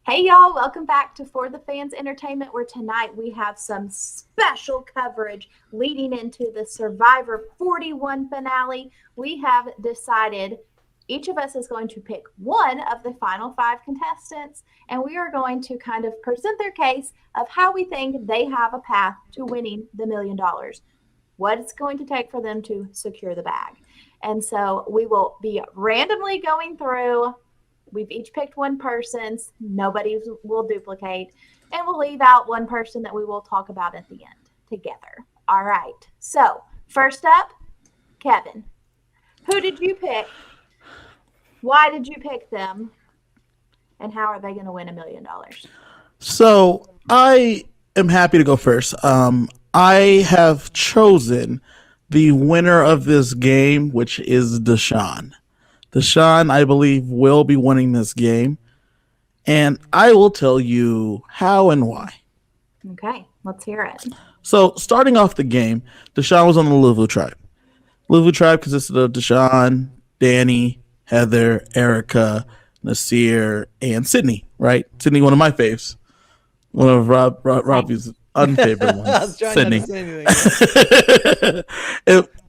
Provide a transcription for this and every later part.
Hey y'all, welcome back to For the Fans Entertainment, where tonight we have some special coverage leading into the Survivor 41 finale. We have decided each of us is going to pick one of the final 5 contestants, and we are going to kind of present their case of how we think they have a path to winning the $1 million, what it's going to take for them to secure the bag. And so we will be randomly going through. We've each picked one person. Nobody will duplicate. And we'll leave out one person that we will talk about at the end together. All right. So, first up, Kevin. Who did you pick? Why did you pick them? And how are they going to win $1 million? So, I am happy to go first. I have chosen the winner of this game, which is DeShawn. DeShawn, I believe, will be winning this game, and I will tell you how and why. Okay, let's hear it. So, starting off the game, DeShawn was on the Luvu tribe. Luvu tribe consisted of DeShawn, Danny, Heather, Erika, Nasir, and Sydney, right? Sydney, one of my faves. One of Robbie's unfavorite ones. Sydney.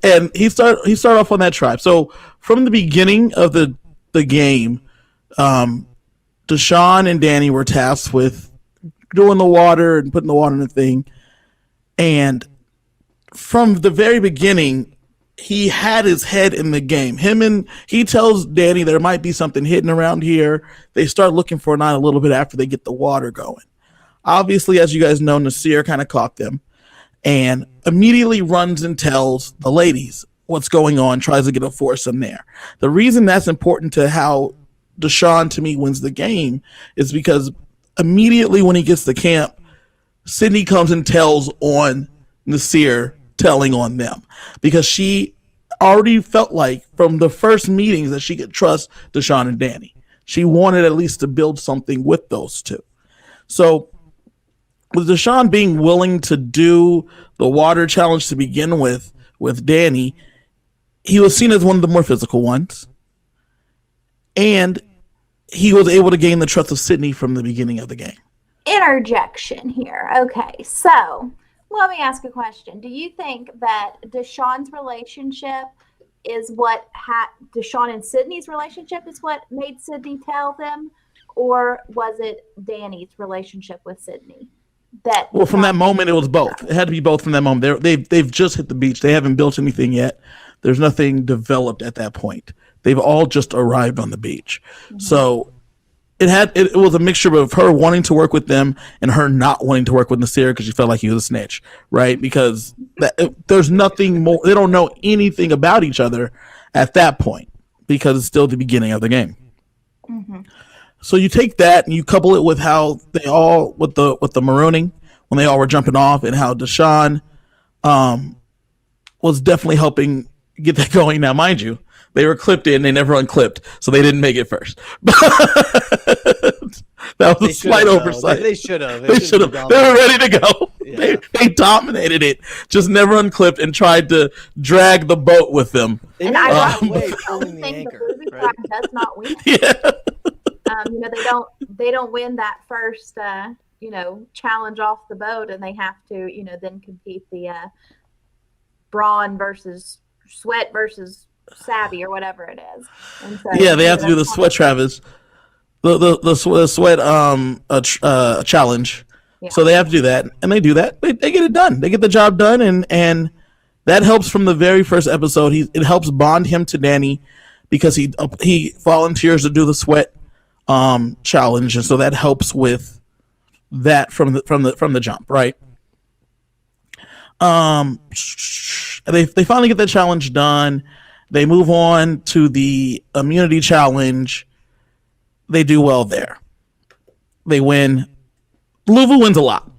And he started off on that tribe. So from the beginning of the game, DeShawn and Danny were tasked with doing the water and putting the water in the thing. And from the very beginning, he had his head in the game. He tells Danny there might be something hidden around here. They start looking for it a little bit after they get the water going. Obviously, as you guys know, Nasir kind of caught them and immediately runs and tells the ladies what's going on, tries to get a foursome there. The reason that's important to how DeShawn, to me, wins the game is because immediately when he gets to camp, Sydney comes and tells on Nasir, telling on them, because she already felt like from the first meetings that she could trust DeShawn and Danny. She wanted at least to build something with those two. So with DeShawn being willing to do the water challenge to begin with Danny, he was seen as one of the more physical ones. And he was able to gain the trust of Sydney from the beginning of the game. Interjection here. Okay, so let me ask a question. Do you think that DeShawn's relationship is DeShawn and Sydney's relationship is what made Sydney tell them? Or was it Danny's relationship with Sydney? Well, from that moment, it was both. It had to be both from that moment. They've just hit the beach. They haven't built anything yet. There's nothing developed at that point. They've all just arrived on the beach. Mm-hmm. So it was a mixture of her wanting to work with them and her not wanting to work with Nasir because she felt like he was a snitch, right? Because there's nothing more. They don't know anything about each other at that point because it's still the beginning of the game. Mm-hmm. So you take that and you couple it with how they all with the marooning when they all were jumping off, and how DeShawn was definitely helping get that going. Now, mind you, they were clipped in, they never unclipped, so they didn't make it first. That was a slight oversight. They should have. They should have. They were ready to go. Yeah. They dominated it, just never unclipped and tried to drag the boat with them. And I don't think the movie tribe does not win. Yeah. They don't win that first, challenge off the boat, and they have to, then compete the brawn versus sweat versus savvy or whatever it is. And so, yeah, they have to do the sweat Travis, the sweat challenge. Yeah. So they have to do that, and they do that. They get it done. They get the job done, and that helps from the very first episode. It helps bond him to Danny because he volunteers to do the sweat challenge, and so that helps with that from the jump, right? They finally get that challenge done. They move on to the immunity challenge. They do well there. They win. Luvu wins a lot.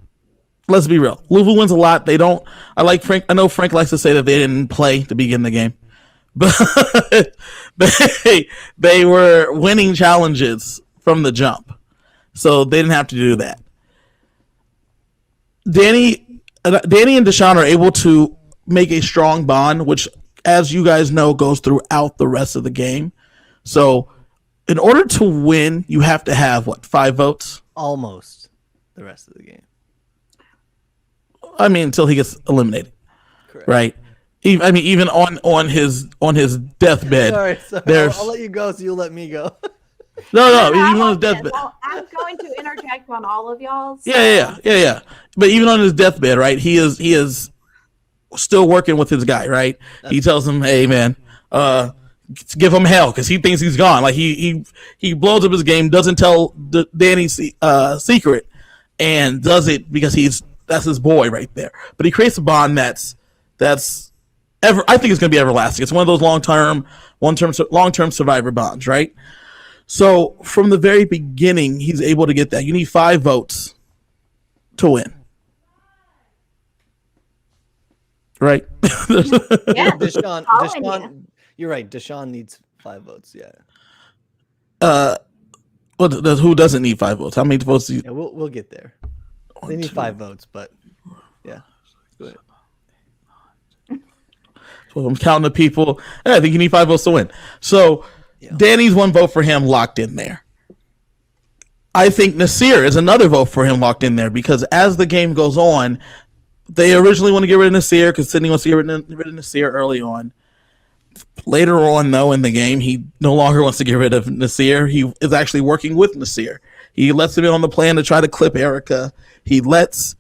Let's be real. Luvu wins a lot. They don't. I know Frank likes to say that they didn't play to begin the game, but they were winning challenges from the jump, so they didn't have to do that. Danny and DeShawn are able to make a strong bond, which, as you guys know, goes throughout the rest of the game. So in order to win, you have to have 5 votes? almost the rest of the game. I mean, until he gets eliminated, Correct. right? Even on his deathbed. Sorry. There's I'll let you go, so you'll let me go. no. Even on his deathbed. Well, I'm going to interject on all of y'all. So. Yeah. But even on his deathbed, right? He is still working with his guy, right? He tells him, "Hey, man, give him hell," because he thinks he's gone. Like he blows up his game, doesn't tell Danny's secret, and does it because that's his boy right there. But he creates a bond that's I think it's going to be everlasting. It's one of those long-term survivor bonds, right? So from the very beginning, he's able to get that. You need 5 votes to win. Right? Yeah. DeShawn, you're right. DeShawn needs 5 votes. Yeah. Who doesn't need 5 votes? How many votes do you? Yeah, we'll get there. They need 5 votes, but yeah. Go ahead. So I'm counting the people. I think you need 5 votes to win. So Danny's 1 vote for him locked in there. I think Nasir is another vote for him locked in there because as the game goes on, they originally want to get rid of Nasir because Sydney wants to get rid of Nasir early on. Later on, though, in the game, he no longer wants to get rid of Nasir. He is actually working with Nasir. He lets him in on the plan to try to clip Erika. He lets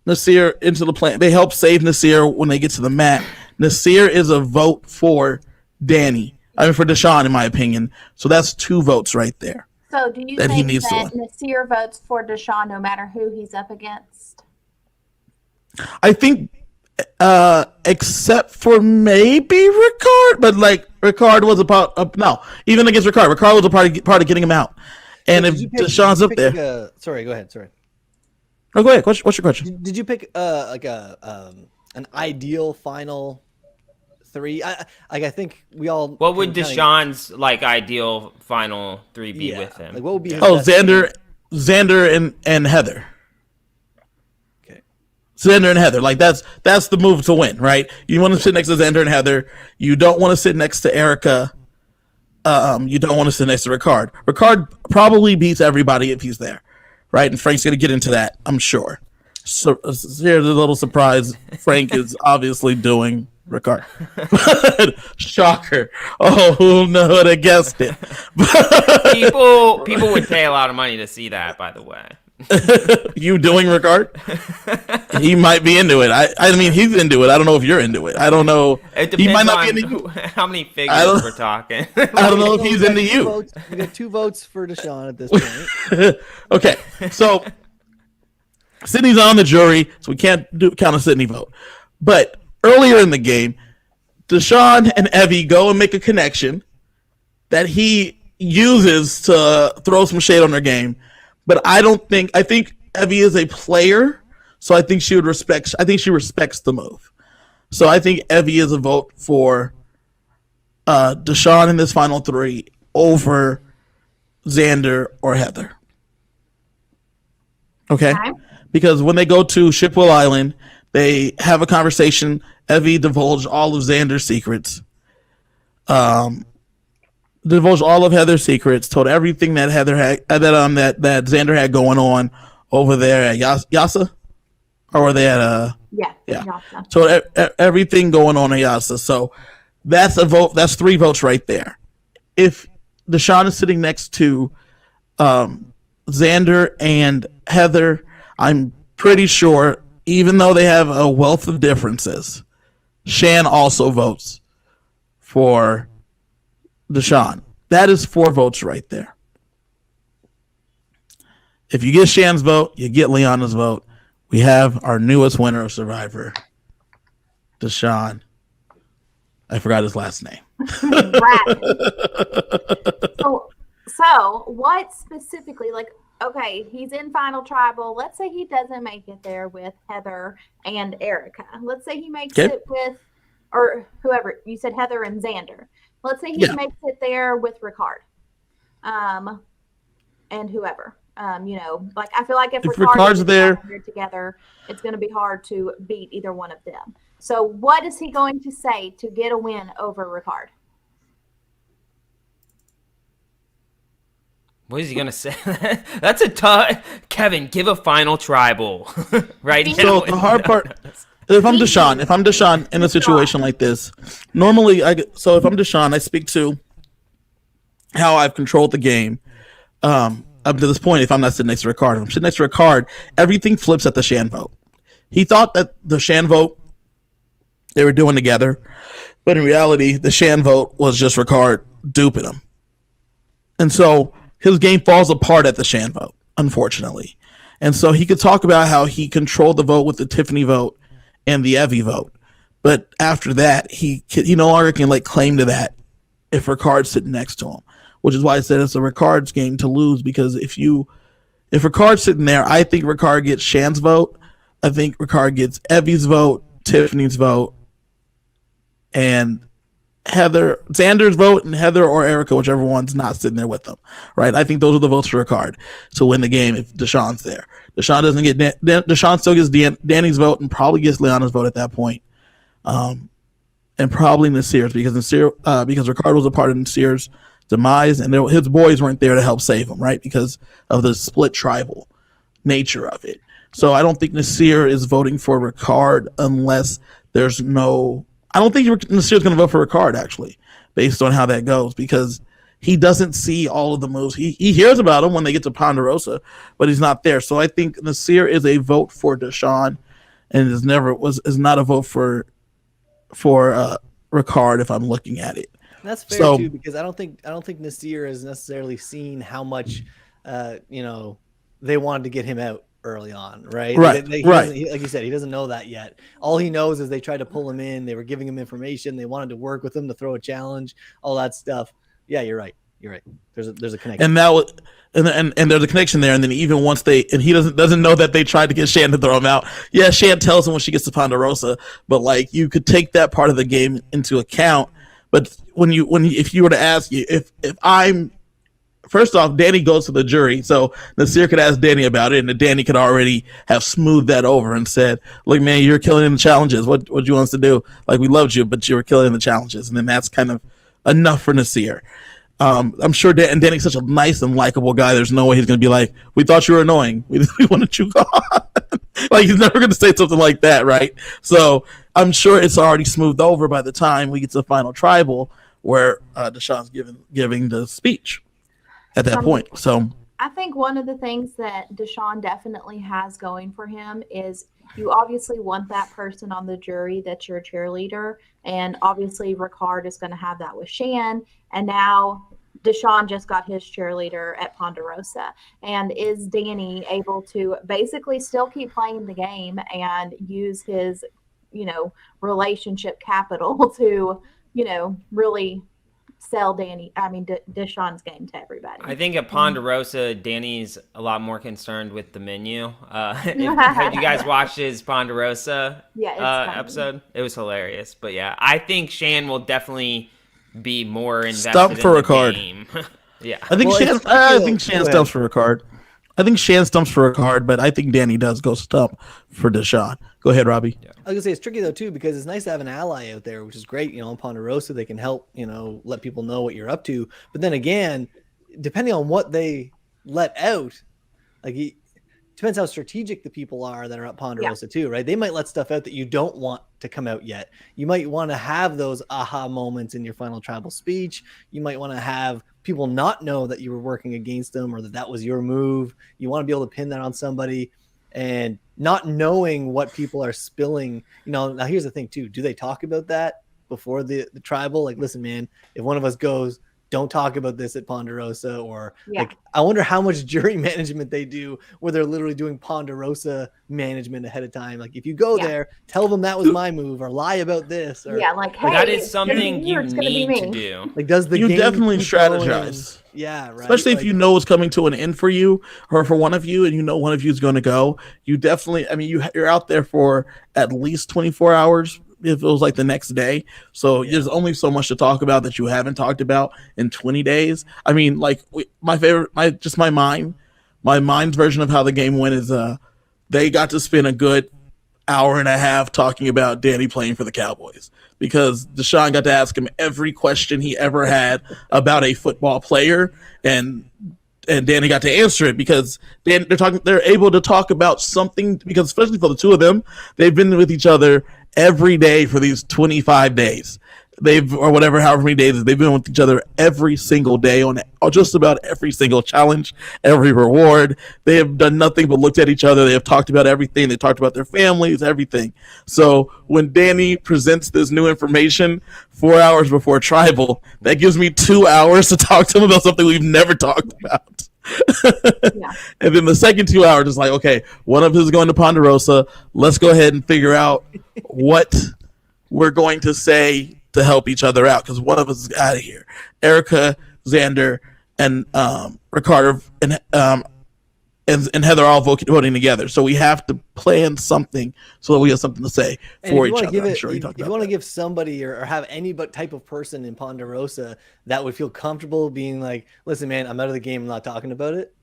Nasir into the plan. They help save Nasir when they get to the mat. Nasir is a vote for Danny. For DeShawn, in my opinion. So that's 2 votes right there. So do you think that Nasir votes for DeShawn no matter who he's up against? I think, except for maybe Ricard, but like Ricard was even against Ricard was a part of getting him out. And if DeShawn's up there, sorry, go ahead. Sorry. Oh, go ahead. What's your question? Did you pick an ideal final 3? I think we all. What would DeShawn's ideal final 3 be with him? Like what would be? Xander and Heather. Okay. Xander and Heather, that's the move to win, right? You want to sit next to Xander and Heather. You don't want to sit next to Erika. You don't want to sit next to Ricard. Ricard probably beats everybody if he's there, right? And Frank's going to get into that, I'm sure. So here's a little surprise. Frank is obviously doing Ricard. Shocker. Oh, who would have guessed it? People would pay a lot of money to see that, by the way. You doing Ricard? He might be into it. I mean, he's into it. I don't know if you're into it. I don't know. It depends he might not on be into how many figures we're talking. I don't know if he's into you. We got 2 votes for DeShawn at this point. Okay, so Sydney's on the jury, so we can't count a Sydney vote. But earlier in the game, DeShawn and Evie go and make a connection that he uses to throw some shade on their game. But I think Evie is a player, so I think she respects the move. So I think Evie is a vote for DeShawn in this final 3 over Xander or Heather. Okay? Because when they go to Shipwell Island, they have a conversation. Evie divulged all of Xander's secrets. Divulged all of Heather's secrets. Told everything that Heather had, that Xander had going on over there at Yasa, or were they at Yeah. Yasa. So everything going on at Yasa. So that's a vote. That's 3 votes right there. If DeShawn is sitting next to Xander and Heather, I'm pretty sure, even though they have a wealth of differences, Shan also votes for DeShawn. That is 4 votes right there. If you get Shan's vote, you get Liana's vote. We have our newest winner of Survivor, DeShawn. I forgot his last name. So what specifically, okay, he's in Final Tribal. Let's say he doesn't make it there with Heather and Erika. Let's say he makes it with, or whoever, you said Heather and Xander. Let's say he makes it there with Ricard. And whoever. I feel like if Ricard's there together, it's going to be hard to beat either one of them. So what is he going to say to get a win over Ricard? What is he gonna say? That's a tough. Kevin, give a final tribal right So now. the hard part, if I'm DeShawn in a situation like this, normally if I'm DeShawn, I speak to how I've controlled the game up to this point. If I'm not sitting next to Ricard, if I'm sitting next to Ricard, everything flips at the Shan vote. He thought that the Shan vote they were doing together, but in reality, the Shan vote was just Ricard duping him, and so his game falls apart at the Shan vote, unfortunately. And so he could talk about how he controlled the vote with the Tiffany vote and the Evie vote, but after that, he no longer can claim to that if Ricard's sitting next to him, which is why I said it's a Ricard's game to lose, because if Ricard's sitting there, I think Ricard gets Shan's vote, I think Ricard gets Evie's vote, Tiffany's vote, and Xander's vote, and Heather or Erika, whichever one's not sitting there with them, right? I think those are the votes for Ricard to win the game if DeShawn's there. DeShawn doesn't get DeShawn still gets Danny's vote and probably gets Liana's vote at that point, and probably Nasir's because Ricard was a part of Nasir's demise, and his boys weren't there to help save him, right? Because of the split tribal nature of it. So I don't think Nasir is voting for Ricard unless there's no. I don't think Nasir's going to vote for Ricard, actually, based on how that goes, because he doesn't see all of the moves. He hears about them when they get to Ponderosa, but he's not there. So I think Nasir is a vote for DeShawn, and is not a vote for Ricard if I'm looking at it. That's fair too, because I don't think Nasir has necessarily seen how much they wanted to get him out early on, right? Right. Like you said, he doesn't know that yet. All he knows is they tried to pull him in. They were giving him information. They wanted to work with him to throw a challenge, all that stuff. Yeah, you're right. There's a connection. And that was, and there's a connection there. And then even once he doesn't know that they tried to get Shan to throw him out. Yeah, Shan tells him when she gets to Ponderosa, but you could take that part of the game into account. But if you were to ask you, if I'm, first off, Danny goes to the jury, so Nasir could ask Danny about it, and Danny could already have smoothed that over and said, "Look, man, you're killing in the challenges. What you want us to do? We loved you, but you were killing in the challenges." And then that's kind of enough for Nasir. I'm sure Danny's such a nice and likable guy. There's no way he's going to be like, "We thought you were annoying. We wanted you gone." He's never going to say something like that, right? So I'm sure it's already smoothed over by the time we get to the final tribal where DeShawn's giving the speech at that point. So I think one of the things that DeShawn definitely has going for him is you obviously want that person on the jury that's your cheerleader, and obviously Ricard is going to have that with Shan, and now DeShawn just got his cheerleader at Ponderosa. And is Danny able to basically still keep playing the game and use his, relationship capital to, really sell DeShawn's game to everybody? I think at Ponderosa, Danny's a lot more concerned with the menu. If you guys watched his Ponderosa episode, it was hilarious. But yeah, I think Shan will definitely be more invested Stump for in the Ricard. game. Yeah, I think Shan stumps for Ricard. I think Shan stumps for Ricard, but I think Danny does go stump for DeShawn. Go ahead, Robbie. I was gonna say it's tricky though too, because it's nice to have an ally out there, which is great. In Ponderosa, they can help, let people know what you're up to. But then again, depending on what they let out, depends how strategic the people are that are at Ponderosa too, right? They might let stuff out that you don't want to come out yet. You might want to have those aha moments in your final tribal speech. You might want to have people not know that you were working against them or that was your move. You want to be able to pin that on somebody, and not knowing what people are spilling. Now here's the thing too. Do they talk about that before the tribal? Listen, man, if one of us goes, don't talk about this at Ponderosa, or I wonder how much jury management they do where they're literally doing Ponderosa management ahead of time. If you go there, tell them that was my move, or lie about this, or hey, that is something you need to do. Does the you game definitely strategize? Yeah, right. Especially if you know it's coming to an end for you or for one of you, and you know one of you is going to go. You definitely, you're out there for at least 24 hours. If it was the next day, so there's only so much to talk about that you haven't talked about in 20 days. My mind's version of how the game went is they got to spend a good hour and a half talking about Danny playing for the Cowboys, because DeShawn got to ask him every question he ever had about a football player, and Danny got to answer it because they're able to talk about something, because especially for the two of them, they've been with each other every day for these 25 days. However many days they've been with each other every single day on just about every single challenge, every reward. They have done nothing but looked at each other. They have talked about everything. They talked about their families, everything. So when Danny presents this new information 4 hours before Tribal, that gives me 2 hours to talk to him about something we've never talked about. Yeah. And then the second 2 hours is like, okay, one of us is going to Ponderosa. Let's go ahead and figure out what we're going to say to help each other out, because one of us is out of here. Erika, Xander, and Ricard and Heather are all voting together. So we have to plan something so that we have something to say for each other. If you want to give somebody or have any type of person in Ponderosa that would feel comfortable being like, listen, man, I'm out of the game, I'm not talking about it.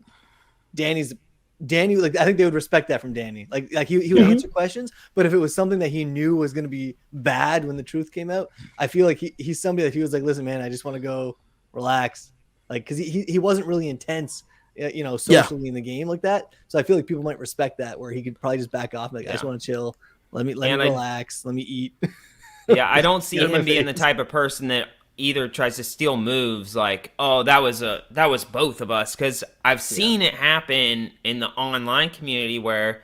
Danny, like, I think they would respect that from Danny. Like he would answer questions, but if it was something that he knew was going to be bad when the truth came out, I feel like he's somebody that he was like, listen, man, I just want to go relax. Like, cause he wasn't really intense, socially in the game like that. So I feel like people might respect that, where he could probably just back off. Like, I just want to chill. Let me relax. Let me eat. Yeah. I don't see him being the type of person that either tries to steal moves like, oh, that was both of us, because I've seen it happen in the online community where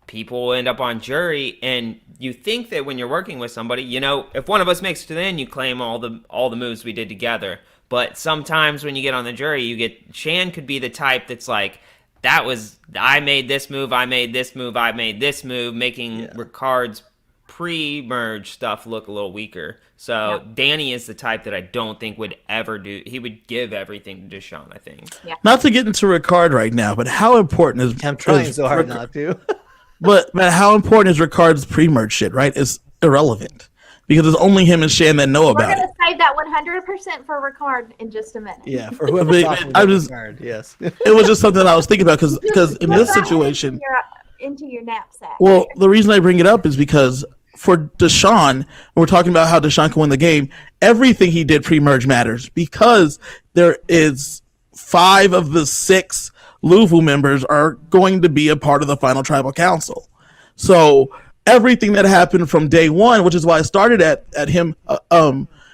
people end up on jury, and you think that when you're working with somebody, if one of us makes it to the end, you claim all the moves we did together. But sometimes when you get on the jury, Shan could be the type that's like, I made this move, making Ricard's pre-merge stuff look a little weaker. So Danny is the type that I don't think would ever do. He would give everything to DeShawn, I think. Yeah. Not to get into Ricard right now, but how important is... I'm trying so hard not to. but how important is Ricard's pre-merge shit, right? It's irrelevant. Because it's only him and Shan that know about it. We're going to save that 100% for Ricard in just a minute. Yeah, for whoever Ricard, yes. It was just something I was thinking about, because in this situation... Into your knapsack. Well, the reason I bring it up is because for DeShawn, we're talking about how DeShawn can win the game, everything he did pre-merge matters, because there is 5 of the 6 Luvu members are going to be a part of the final tribal council. So everything that happened from day one, which is why I started at him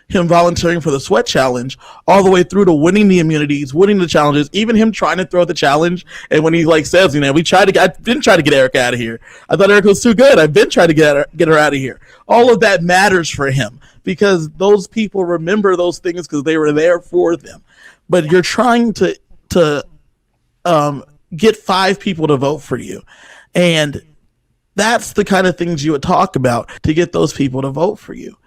volunteering for the sweat challenge, all the way through to winning the immunities, winning the challenges, even him trying to throw the challenge. And when he says, I've been trying to get Erika out of here. I thought Erika was too good. I've been trying to get her out of here. All of that matters for him, because those people remember those things because they were there for them. But you're trying to get 5 people to vote for you. And that's the kind of things you would talk about to get those people to vote for you.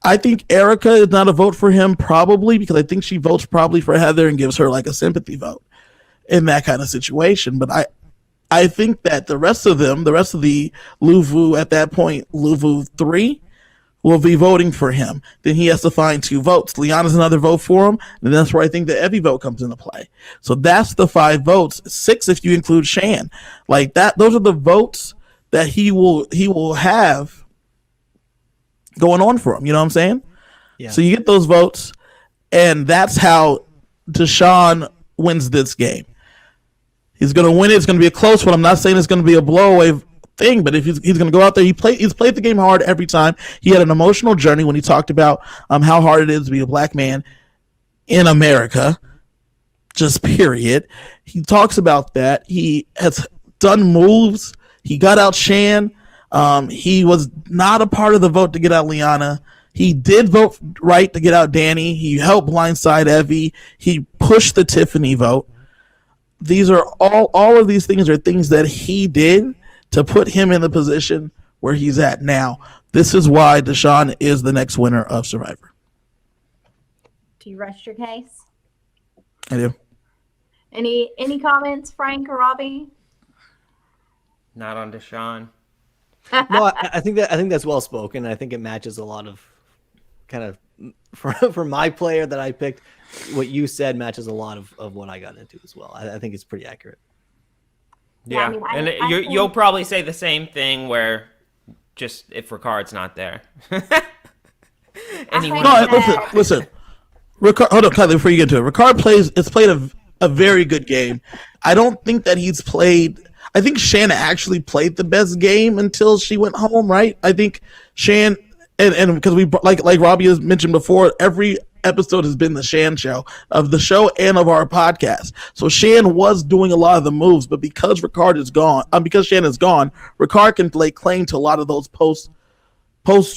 I think Erika is not a vote for him, probably because I think she votes probably for Heather and gives her like a sympathy vote in that kind of situation. But I think that the rest of the Luvu at that point, Luvu 3, will be voting for him. Then he has to find 2 votes. Liana's another vote for him, and that's where I think the Evie vote comes into play. So that's the 5 votes, 6 if you include Shan. Like that, those are the votes that he will have going on for him, you know what I'm saying? Yeah. So you get those votes, and that's how DeShawn wins this game. He's going to win it. It's going to be a close one. I'm not saying it's going to be a blowaway thing, but if he's going to go out there, he's played the game hard every time. He had an emotional journey when he talked about how hard it is to be a black man in America, just period. He talks about that. He has done moves. He got out Shan. He was not a part of the vote to get out Liana. He did vote right to get out Danny. He helped blindside Evie. He pushed the Tiffany vote. These are all of these things are things that he did to put him in the position where he's at now. This is why DeShawn is the next winner of Survivor. Do you rest your case? I do. Any comments, Frank or Robbie? Not on DeShawn. No, I think that's well spoken. I think it matches a lot of kind of for my player that I picked. What you said matches a lot of what I got into as well. I think it's pretty accurate. Yeah, and you'll probably say the same thing where just if Ricard's not there. Listen. Ricard, hold up, Tyler, before you get into it. Ricard plays. It's played a very good game. I don't think that he's played. I think Shanna actually played the best game until she went home, right? I think Shan and because we like Robbie has mentioned before, every episode has been the Shan show of the show and of our podcast. So Shan was doing a lot of the moves, but because Ricard is gone, because Shan is gone, Ricard can lay claim to a lot of those post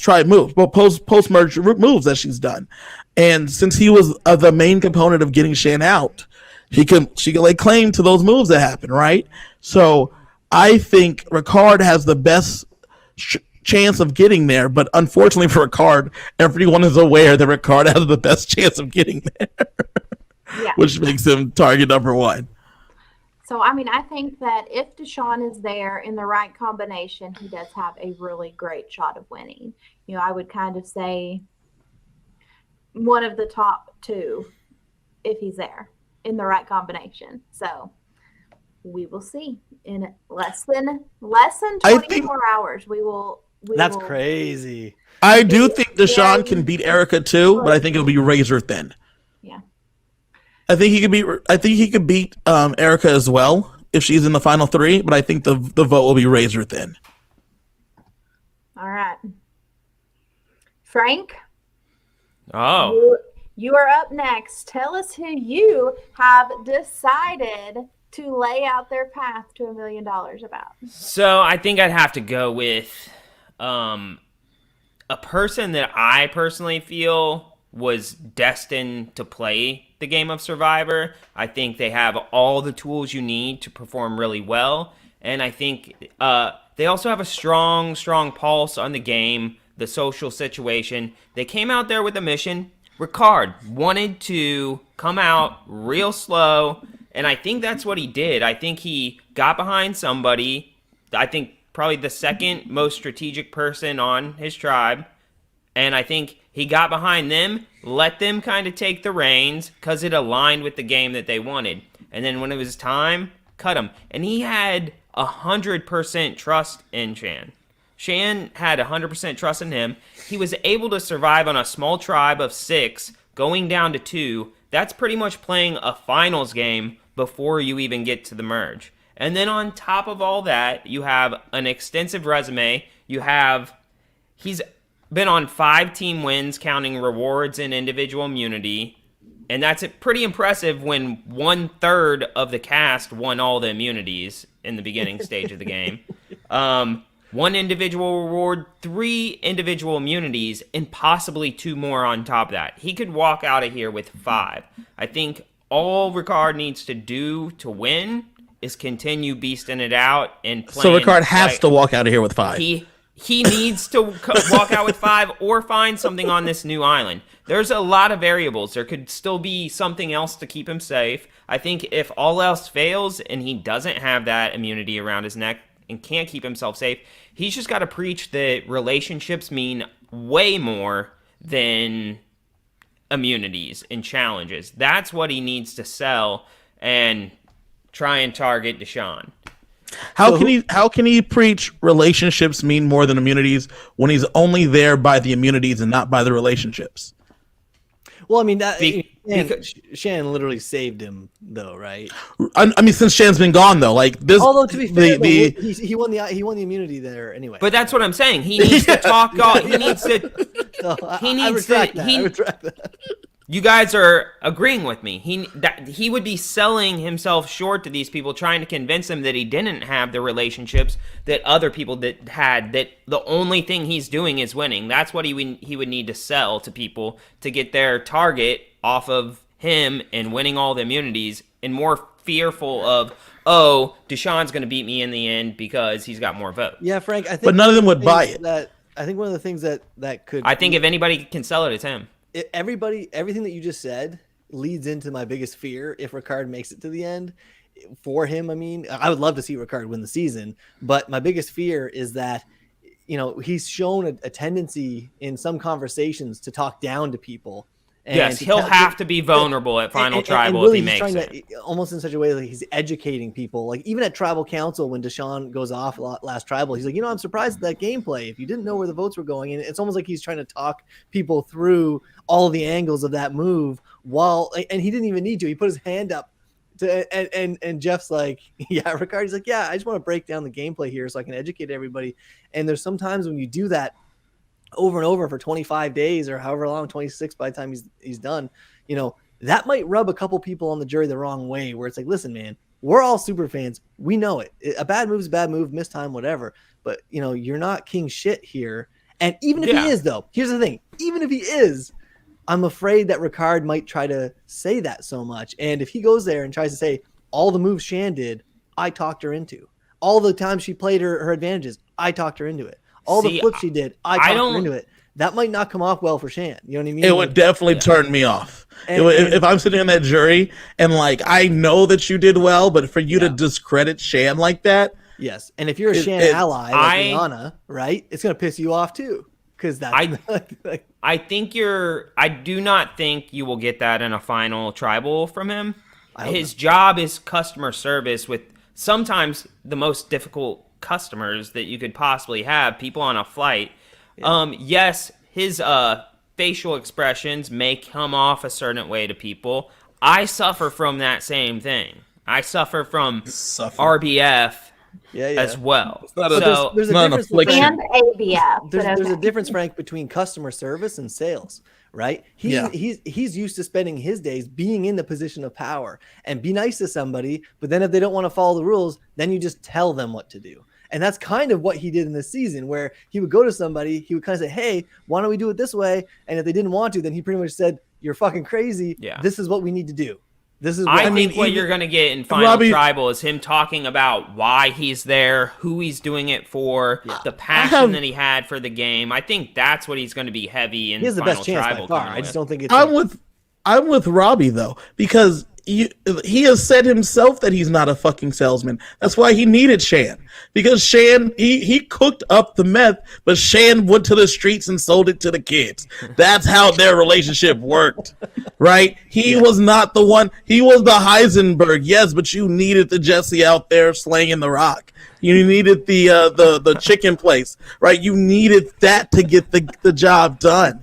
tribe moves, well, post merge moves that she's done. And since he was the main component of getting Shan out, she can lay claim to those moves that happen, right? So I think Ricard has the best chance of getting there, but unfortunately for Ricard, everyone is aware that Ricard has the best chance of getting there, which makes him target number one. So, I mean, I think that if DeShawn is there in the right combination, he does have a really great shot of winning. You know, I would kind of say one of the top two if he's there in the right combination. So we will see in less than 24 hours. That's crazy. I do think DeShawn can beat Erika too, but I think it'll be razor thin. Yeah. I think he could beat Erika as well if she's in the final three, but I think the vote will be razor thin. All right. Frank? Oh. You are up next. Tell us who you have decided to lay out their path to $1 million about. So I think I'd have to go with a person that I personally feel was destined to play the game of Survivor. I think they have all the tools you need to perform really well. And I think they also have a strong pulse on the game, the social situation. They came out there with a mission. Ricard wanted to come out real slow, and I think that's what he did. I think he got behind somebody, I think probably the second most strategic person on his tribe, and I think he got behind them, let them kind of take the reins because it aligned with the game that they wanted. And then when it was time, cut him. And he had 100% trust in Shan. Shan had 100% trust in him. He was able to survive on a small tribe of 6, going down to 2. That's pretty much playing a finals game before you even get to the merge. And then on top of all that, you have an extensive resume. He's been on 5 team wins, counting rewards and individual immunity. And that's pretty impressive when 1/3 of the cast won all the immunities in the beginning stage of the game. 1 individual reward, 3 individual immunities, and possibly 2 more on top of that. He could walk out of here with 5. I think all Ricard needs to do to win is continue beasting it out and playing. So Ricard has to walk out of here with 5. He needs to walk out with 5 or find something on this new island. There's a lot of variables. There could still be something else to keep him safe. I think if all else fails and he doesn't have that immunity around his neck and can't keep himself safe, he's just got to preach that relationships mean way more than immunities and challenges. That's what he needs to sell and try and target DeShawn. How can he preach relationships mean more than immunities when he's only there by the immunities and not by the relationships? Well, I mean, Shan literally saved him, though, right? I mean, since Shan's been gone, though, like this. Although to be fair, he won the immunity there anyway. But that's what I'm saying. He needs to talk. He needs to. I retract that. You guys are agreeing with me. He would be selling himself short to these people, trying to convince them that he didn't have the relationships that other people had. That the only thing he's doing is winning. That's what he would need to sell to people to get their target off of him and winning all the immunities, and more fearful of, oh, DeShawn's going to beat me in the end because he's got more votes. Yeah, Frank. I think but none of them would buy it. I think one of the things that could. I think if anybody can sell it, it's him. Everything that you just said leads into my biggest fear if Ricard makes it to the end. For him, I mean, I would love to see Ricard win the season, but my biggest fear is that, he's shown a tendency in some conversations to talk down to people. And yes, he'll have to be vulnerable at Final Tribal really if he makes it. Almost in such a way that he's educating people. Like even at Tribal Council, when DeShawn goes off last Tribal, he's like, I'm surprised at that gameplay. If you didn't know where the votes were going, and it's almost like he's trying to talk people through all the angles of that move. And he didn't even need to. He put his hand up And Jeff's like, yeah, Ricard's like, yeah, I just want to break down the gameplay here so I can educate everybody. And there's sometimes when you do that over and over for 25 days or however long, 26 by the time he's done, that might rub a couple people on the jury the wrong way, where it's like, listen, man, we're all super fans. We know it. A bad move's a bad move, missed time, whatever. But, you're not king shit here. And even if he is, though, here's the thing. Even if he is, I'm afraid that Ricard might try to say that so much. And if he goes there and tries to say all the moves Shan did, I talked her into. All the times she played her advantages, I talked her into it. All the flips she did, I talked her into it. That might not come off well for Shan. You know what I mean? It would definitely turn me off. If I'm sitting in that jury and I know that you did well, but for you to discredit Shan like that. Yes. And if you're a Shan ally like Rihanna, right, it's going to piss you off too. Because I do not think you will get that in a final tribal from him. His job is customer service with sometimes the most difficult customers that you could possibly have, people on a flight. Yeah. Yes, his facial expressions may come off a certain way to people. I suffer from that same thing. I suffer from RBF as well. There's an affliction. And ABF. There's a difference, Frank, between customer service and sales, right? He's used to spending his days being in the position of power and be nice to somebody, but then if they don't want to follow the rules, then you just tell them what to do. And that's kind of what he did in this season, where he would go to somebody, he would kind of say, hey, why don't we do it this way? And if they didn't want to, then he pretty much said, you're fucking crazy. Yeah. This is what we need to do. This is what I think what you're going to get in Final Tribal is him talking about why he's there, who he's doing it for, the passion that he had for the game. I think that's what he's going to be heavy in Final Tribal. He has the best chance by far. I just don't think it's... I'm with Robbie, though, because he has said himself that he's not a fucking salesman. That's why he needed Shan. Because Shan, he cooked up the meth, but Shan went to the streets and sold it to the kids. That's how their relationship worked, right? He was not the one. He was the Heisenberg, yes, but you needed the Jesse out there slanging the rock. You needed the chicken place, right? You needed that to get the job done.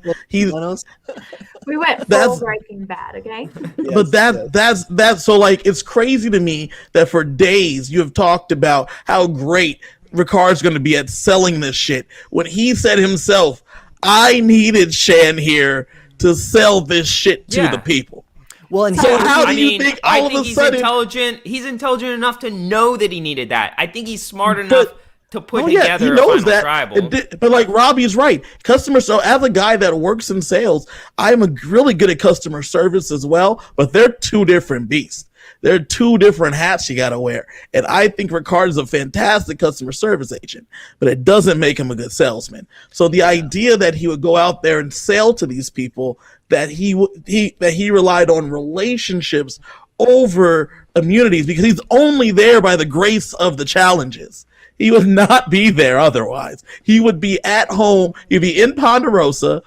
We went full Breaking Bad, okay? But that's so it's crazy to me that for days you have talked about how great Ricard's going to be at selling this shit when he said himself, I needed Shan here to sell this shit to the people. Well, and so how do you think all of a sudden intelligent? He's intelligent enough to know that he needed that. I think he's smart enough to put together he knows a that. tribal. But Robbie's right. So as a guy that works in sales, I'm really good at customer service as well, but they're two different beasts. They're two different hats you got to wear. And I think Ricard is a fantastic customer service agent, but it doesn't make him a good salesman. So the idea that he would go out there and sell to these people, that he relied on relationships over immunities because he's only there by the grace of the challenges. He would not be there otherwise. He would be at home. He'd be in Ponderosa,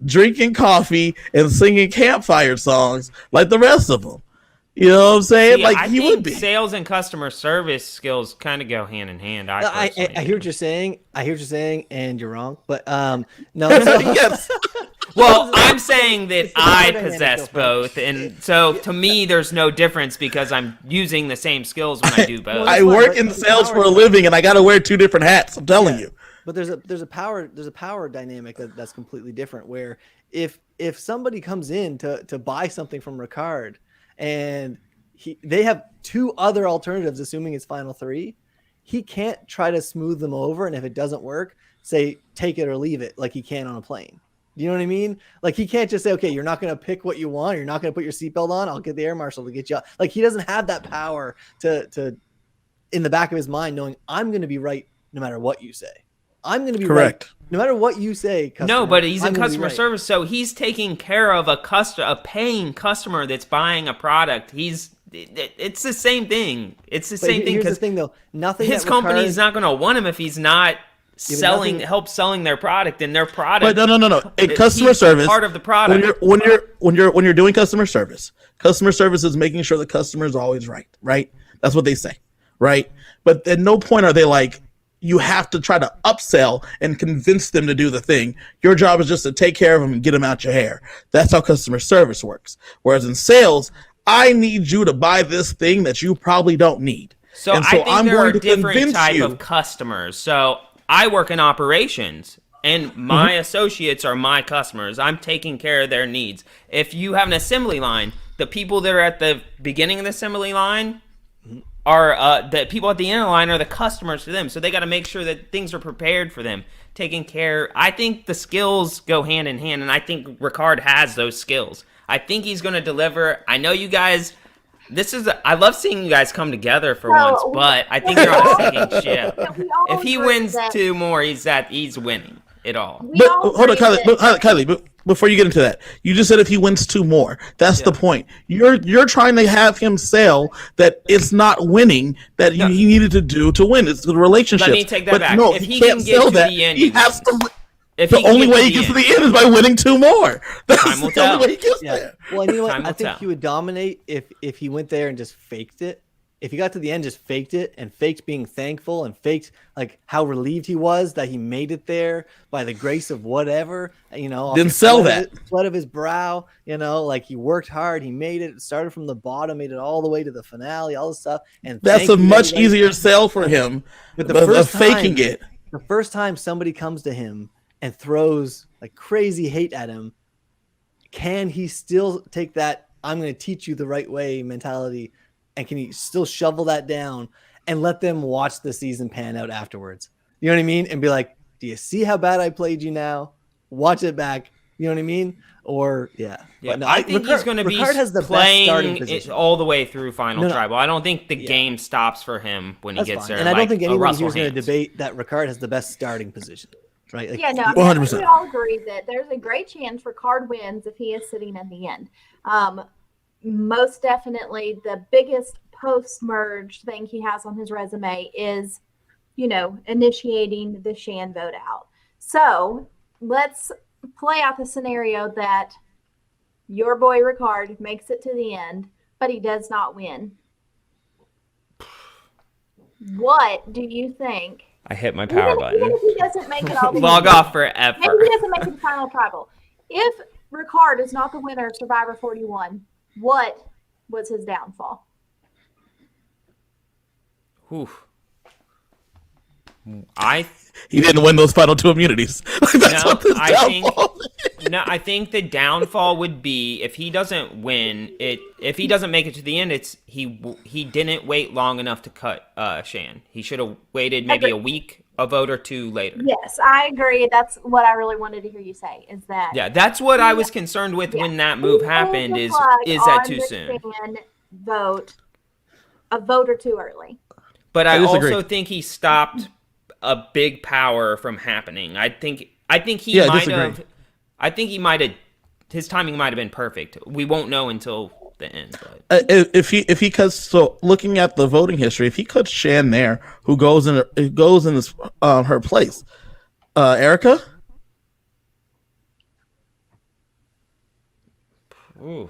drinking coffee and singing campfire songs like the rest of them. You know what I'm saying? I he would be. Sales and customer service skills kind of go hand in hand. I hear what you're saying. And you're wrong. But no. Yes. Well, I'm saying that I possess both, and so to me, there's no difference because I'm using the same skills when I do both. I work in sales for a living, and I got to wear two different hats. I'm telling you. But there's a power dynamic that's completely different. Where if somebody comes in to buy something from Ricard, and they have two other alternatives, assuming it's final three, he can't try to smooth them over, and if it doesn't work, say take it or leave it, like he can on a plane. You know what I mean? He can't just say, okay, you're not going to pick what you want. You're not going to put your seatbelt on. I'll get the air marshal to get you out. He doesn't have that power to in the back of his mind, knowing I'm going to be right no matter what you say. I'm going to be correct right no matter what you say. Customer, no, but he's in customer service, so he's taking care of a paying customer that's buying a product. It's the same thing. It's the same thing. Here's the thing, though. His company's not going to want him if he's not selling their product, and their product. But no. In customer service, part of the product. When you're doing customer service is making sure the customer is always right. Right? That's what they say. Right? But at no point are they like, you have to try to upsell and convince them to do the thing. Your job is just to take care of them and get them out your hair. That's how customer service works. Whereas in sales, I need you to buy this thing that you probably don't need. So I think there are different type of customers. So I work in operations, and my associates are my customers. I'm taking care of their needs. If you have an assembly line, the people that are at the beginning of the assembly line are the people at the end of the line are the customers to them. So they got to make sure that things are prepared for them, taken care. I think the skills go hand in hand, and I think Ricard has those skills. I think he's going to deliver. I know you guys. I love seeing you guys come together for once, but I think you're on a sinking ship. If he wins 2 more, he's winning it all. But hold on, Kylie. But before you get into that, you just said if he wins 2 more. That's the point. You're trying to have him sell that it's not winning that he needed to do to win. It's the relationship. Let me take that back. No, if he can get to the end, he has to. The only way he gets to the end is by winning 2 more. That's the only way he gets there. Well, and you know what? I think he would dominate if he went there and just faked it. If he got to the end, just faked it and faked being thankful and faked like how relieved he was that he made it there by the grace of whatever, Didn't sell that. Sweat of his brow, like he worked hard, he made it, started from the bottom, made it all the way to the finale, all this stuff. And that's a much easier sell for him than faking it. The first time somebody comes to him and throws like crazy hate at him, can he still take that I'm going to teach you the right way mentality, and can he still shovel that down and let them watch the season pan out afterwards? You know what I mean? And be like, do you see how bad I played you now? Watch it back. You know what I mean? Or no, I think he's going to be playing all the way through Final Tribal. I don't think the game stops for him when he gets there. And I don't think anyone here is going to debate that Ricard has the best starting position. Right? Like, 100%. We all agree that there's a great chance Ricard wins if he is sitting at the end. Most definitely, the biggest post-merge thing he has on his resume is, initiating the Shan vote out. So let's play out the scenario that your boy Ricard makes it to the end, but he does not win. What do you think? I hit my power button. Even if he doesn't make it all the Log off forever. Maybe he doesn't make it to Final Tribal. If Ricard is not the winner of Survivor 41, what was his downfall? He didn't win those final 2 immunities. I think the downfall would be if he doesn't win it. If he doesn't make it to the end, he didn't wait long enough to cut Shan. He should have waited maybe a week, a vote or 2 later. Yes, I agree. That's what I really wanted to hear you say. Is that? Yeah, that's what I was concerned with when that move happened. Is that too soon? Vote a vote or 2 early. But I also think he stopped a big power from happening. I think he might have. I think he might have. His timing might have been perfect. We won't know until the end. But. If he cuts, so looking at the voting history, if he cuts Shan there, who goes in this, her place, Erika. Ooh,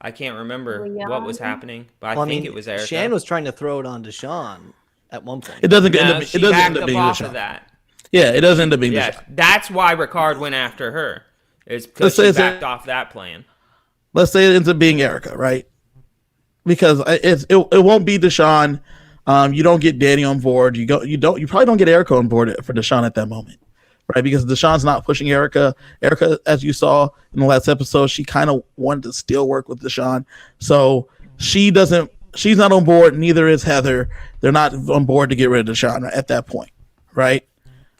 I can't remember what was happening, but I think it was Erika. Shan was trying to throw it on DeShawn at one point. It doesn't end up being DeShawn. That. Yeah, it doesn't end up being DeShawn. That's why Ricard went after her. It's because she backed off that plan. Let's say it ends up being Erika, right? Because it won't be DeShawn. You don't get Danny on board. You probably don't get Erika on board for DeShawn at that moment. Right, because DeShawn's not pushing Erika. Erika, as you saw in the last episode, she kind of wanted to still work with DeShawn. So she's not on board, neither is Heather. They're not on board to get rid of DeShawn at that point, right?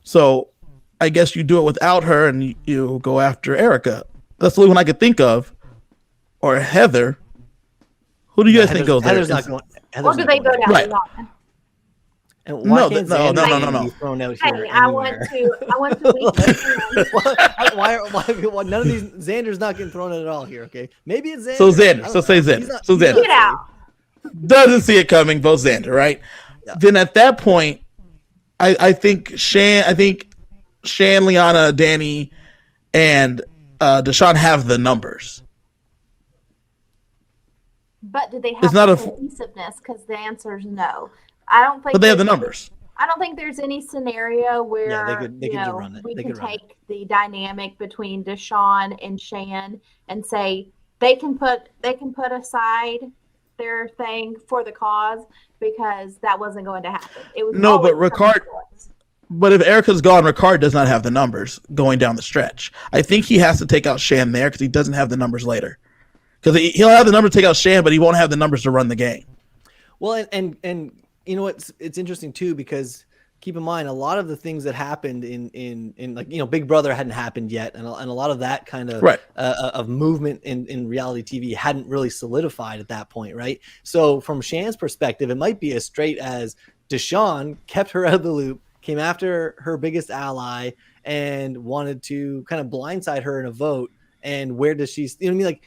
So I guess you do it without her and you go after Erika. That's the only one I could think of. Or Heather. Who do you guys think goes there? Heather's not going. Or do they go down? Right. And why can't no. be thrown out hey, here I want to why none of these Xander's not getting thrown out at all here, okay? Maybe it's Xander. So Xander. So say Xander. So Xander. Get out. Doesn't see it coming, vote Xander, right? Yeah. Then at that point, I think Shan, Liana, Danny, and DeShawn have the numbers. But do they have the cohesiveness? Because the answer is no. I don't think. But they have the numbers. I don't think there's any scenario where they could run it. We can take the dynamic between DeShawn and Shan and say they can put aside their thing for the cause because that wasn't going to happen. It was no, but Ricard. But if Erika's gone, Ricard does not have the numbers going down the stretch. I think he has to take out Shan there because he doesn't have the numbers later. Because he'll have the numbers to take out Shan, but he won't have the numbers to run the game. Well, and you know what? It's interesting too because keep in mind a lot of the things that happened in like Big Brother hadn't happened yet, and a lot of that kind of of movement in reality TV hadn't really solidified at that point, right? So from Shan's perspective, it might be as straight as DeShawn kept her out of the loop, came after her biggest ally, and wanted to kind of blindside her in a vote. And where does she? You know what I mean? Like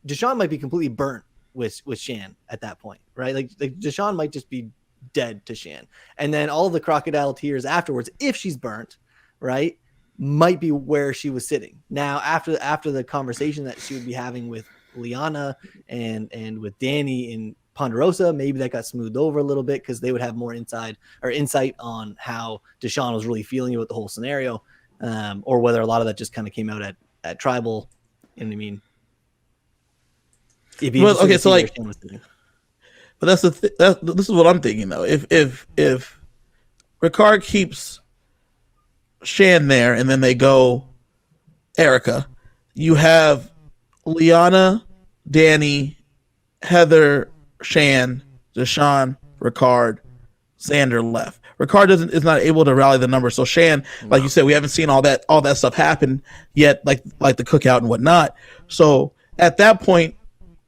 DeShawn might be completely burnt with Shan at that point, right? Like DeShawn might just be dead to Shan, and then all the crocodile tears afterwards, if she's burnt, right, might be where she was sitting. Now, after the conversation that she would be having with Liana and with Danny in Ponderosa, maybe that got smoothed over a little bit because they would have more insight on how DeShawn was really feeling about the whole scenario, or whether a lot of that just kind of came out at Tribal. You know what I mean? Okay, so like, but that's this is what I'm thinking though. If Ricard keeps Shan there and then they go Erika, you have Liana, Danny, Heather, Shan, DeShawn, Ricard, Xander left. Ricard is not able to rally the numbers. So Shan, like you said, we haven't seen all that stuff happen yet, like the cookout and whatnot. So at that point,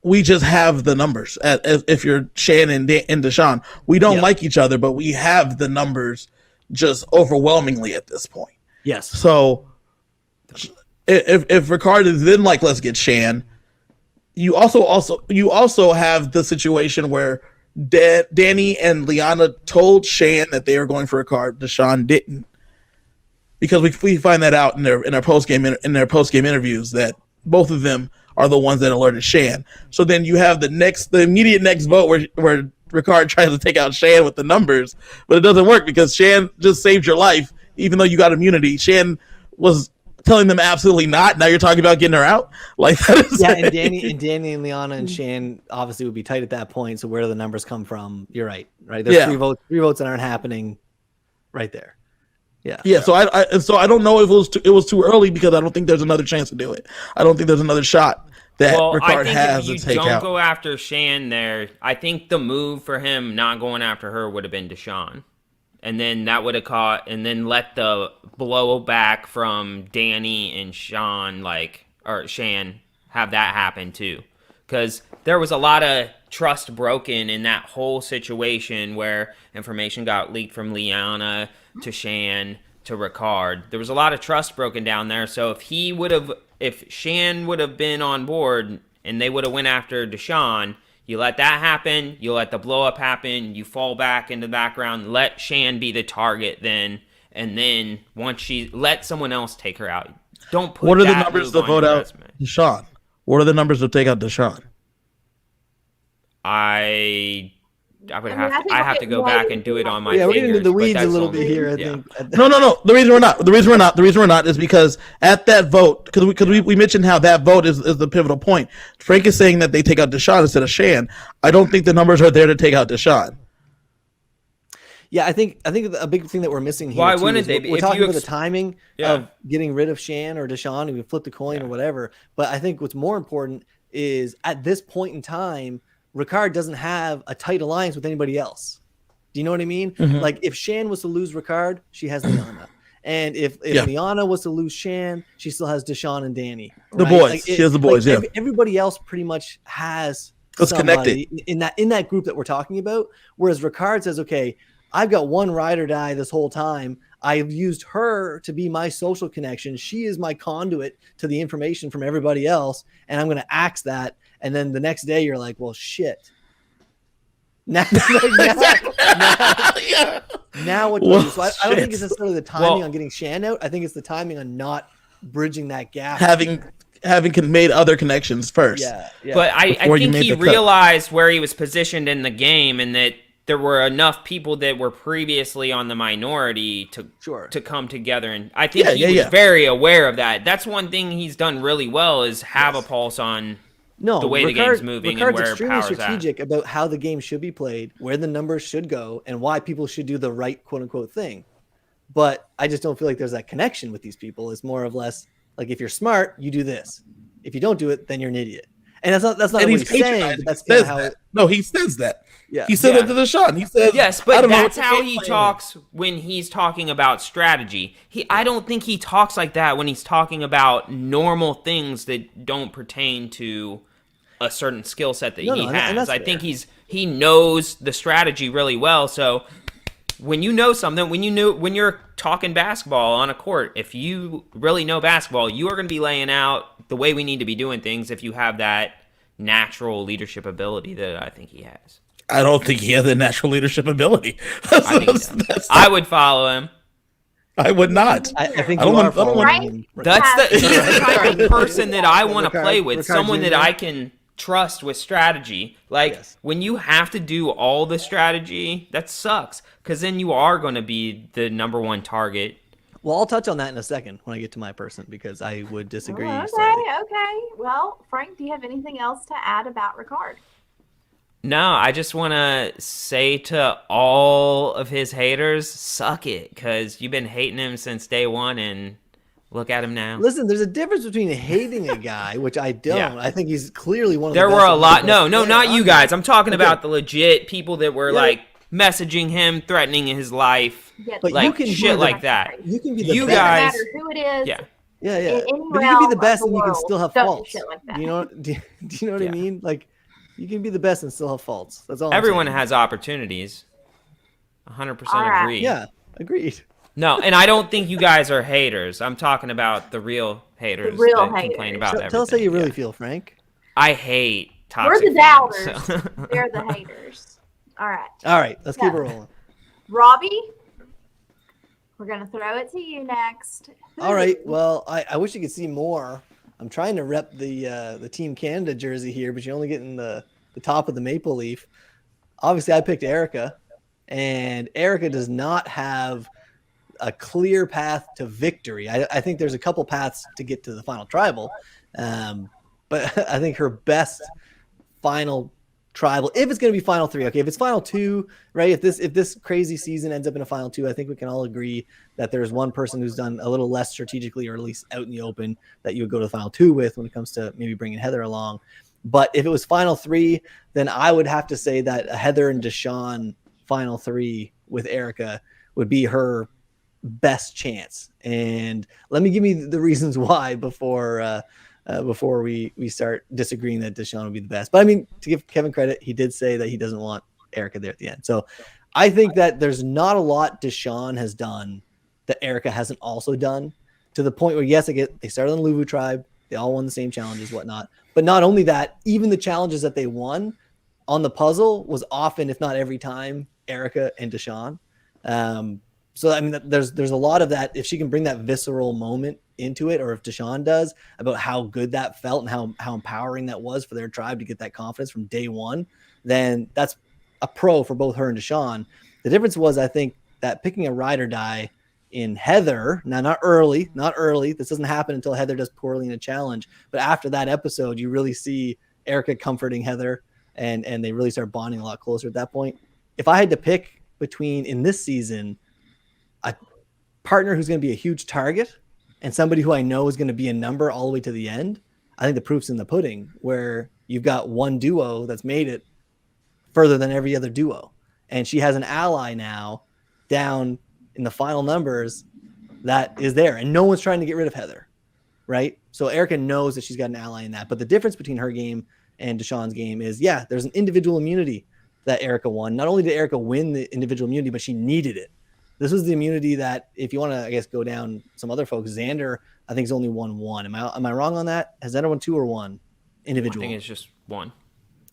we just have the numbers. If you're Shan and DeShawn, we don't like each other, but we have the numbers just overwhelmingly at this point. Yes. So if Ricard is then like, let's get Shan, you also have the situation where Danny and Liana told Shan that they were going for Ricard. DeShawn didn't, because we find that out in their post game interviews that both of them are the ones that alerted Shan. So then you have the immediate next vote where Ricard tries to take out Shan with the numbers, but it doesn't work because Shan just saved your life, even though you got immunity. Shan was telling them absolutely not. Now you're talking about getting her out? Like that is and Danny and Liana and Shan obviously would be tight at that point. So where do the numbers come from? You're right. There's three votes that aren't happening right there. Yeah. So I don't know if it was too early because I don't think there's another chance to do it. I don't think there's another shot that Ricard has to take out. If you don't go after Shan there, I think the move for him not going after her would have been DeShawn. And then that would have caught, and then let the blowback from Danny and Shan have that happen too. Because there was a lot of trust broken in that whole situation where information got leaked from Liana to Shan to Ricard. There was a lot of trust broken down there. So if Shan would have been on board and they would have went after DeShawn, you let that happen, you let the blow up happen, you fall back into the background, let Shan be the target then, and then once she let someone else take her out. Don't put What are the numbers to vote out DeShawn? What are the numbers to take out DeShawn? I have to go back and do it on my fingers. Yeah, we're getting into the weeds a little bit here, I think. No. The reason we're not is because at that vote, because we mentioned how that vote is the pivotal point. Frank is saying that they take out DeShawn instead of Shan. I don't think the numbers are there to take out DeShawn. Yeah, I think a big thing that we're missing here. Why wouldn't they? We're talking about the timing of getting rid of Shan or DeShawn, and we flip the coin or whatever. But I think what's more important is at this point in time, Ricard doesn't have a tight alliance with anybody else. Do you know what I mean? Mm-hmm. Like if Shan was to lose Ricard, she has Liana. And if Liana was to lose Shan, she still has DeShawn and Danny. Right? The boys. She has the boys, everybody else pretty much has it's connected in that group that we're talking about. Whereas Ricard says, okay, I've got one ride or die this whole time. I've used her to be my social connection. She is my conduit to the information from everybody else. And I'm going to axe that. And then the next day you're like, well, shit. Now what do you do? So I don't think it's necessarily the timing on getting Shan out. I think it's the timing on not bridging that gap. Having made other connections first. Yeah. But I think he realized where he was positioned in the game and that there were enough people that were previously on the minority to come together. And I think he was very aware of that. That's one thing he's done really well is have a pulse on the way the game's moving Ricard's and where extremely power's strategic about how the game should be played, where the numbers should go, and why people should do the right quote unquote thing. But I just don't feel like there's that connection with these people. It's more or less like, if you're smart, you do this. If you don't do it, then you're an idiot. And that's not what he's saying. But that's kind of how it, no, he says that. Yeah. He said that to DeShawn. He says, yes, but that's how he talks when he's talking about strategy. I don't think he talks like that when he's talking about normal things that don't pertain to a certain skill set that he has. I think he knows the strategy really well. So when you know something, when you're talking basketball on a court, if you really know basketball, you are going to be laying out the way we need to be doing things if you have that natural leadership ability that I think he has. I don't think he has the natural leadership ability. I think he does. I would follow him. I would not. I think I don't want him. He's the type of person that I want to play with. Ricard someone Jr. that I can trust with strategy. Like, when you have to do all the strategy, that sucks. Because then you are going to be the number one target. Well, I'll touch on that in a second when I get to my person, because I would disagree. Okay. Well, Frank, do you have anything else to add about Ricard? No, I just want to say to all of his haters, suck it, because you've been hating him since day one, and look at him now. Listen, there's a difference between hating a guy, which I don't. Yeah. I think he's clearly one of the best. There were a lot. No, not you guys. I'm talking about the legit people that were like messaging him, threatening his life, but like you can shit like that. You can be the you best. guys. No matter who it is. Yeah. But you can be the best, and you can still have faults. Like you know? Do you know what I mean? Like, you can be the best and still have faults. That's all. Everyone has opportunities. 100% agree. Yeah, agreed. No, and I don't think you guys are haters. I'm talking about the real haters that complain about everything. Tell us how you really feel, Frank. I hate toxic We're the fans, doubters. so. They're the haters. All right. Let's keep it rolling. Robbie, we're going to throw it to you next. All right. Well, I wish you could see more. I'm trying to rep the Team Canada jersey here, but you're only getting the top of the maple leaf. Obviously, I picked Erika, and Erika does not have a clear path to victory. I think there's a couple paths to get to the final tribal, but I think her best final tribal, if it's going to be final 3, okay, if it's final 2, right, if this crazy season ends up in a final 2, I think we can all agree that there's one person who's done a little less strategically, or at least out in the open, that you would go to the final 2 with when it comes to maybe bringing Heather along. But if it was final 3, then I would have to say that a Heather and DeShawn final 3 with Erika would be her best chance. And let me give you the reasons why before we start disagreeing that DeShawn would be the best. But I mean, to give Kevin credit, he did say that he doesn't want Erika there at the end. So I think that there's not a lot DeShawn has done that Erika hasn't also done, to the point where, yes, they started on the Luvu tribe. They all won the same challenges, whatnot. But not only that, even the challenges that they won on the puzzle was often, if not every time, Erika and DeShawn. So I mean, there's a lot of that. If she can bring that visceral moment into it, or if DeShawn does, about how good that felt and how empowering that was for their tribe to get that confidence from day one, then that's a pro for both her and DeShawn. The difference was, I think, that picking a ride or die in Heather, now not early, this doesn't happen until Heather does poorly in a challenge, but after that episode, you really see Erika comforting Heather, and they really start bonding a lot closer at that point. If I had to pick between, in this season, a partner who's going to be a huge target and somebody who I know is going to be a number all the way to the end, I think the proof's in the pudding, where you've got one duo that's made it further than every other duo. And she has an ally now down in the final numbers that is there, and no one's trying to get rid of Heather, right? So Erika knows that she's got an ally in that. But the difference between her game and DeShawn's game is, there's an individual immunity that Erika won. Not only did Erika win the individual immunity, but she needed it. This was the immunity that, if you want to, I guess, go down some other folks, Xander, I think, has only won 1. Am I wrong on that? Has Xander won 2 or 1 individual? I think it's just 1.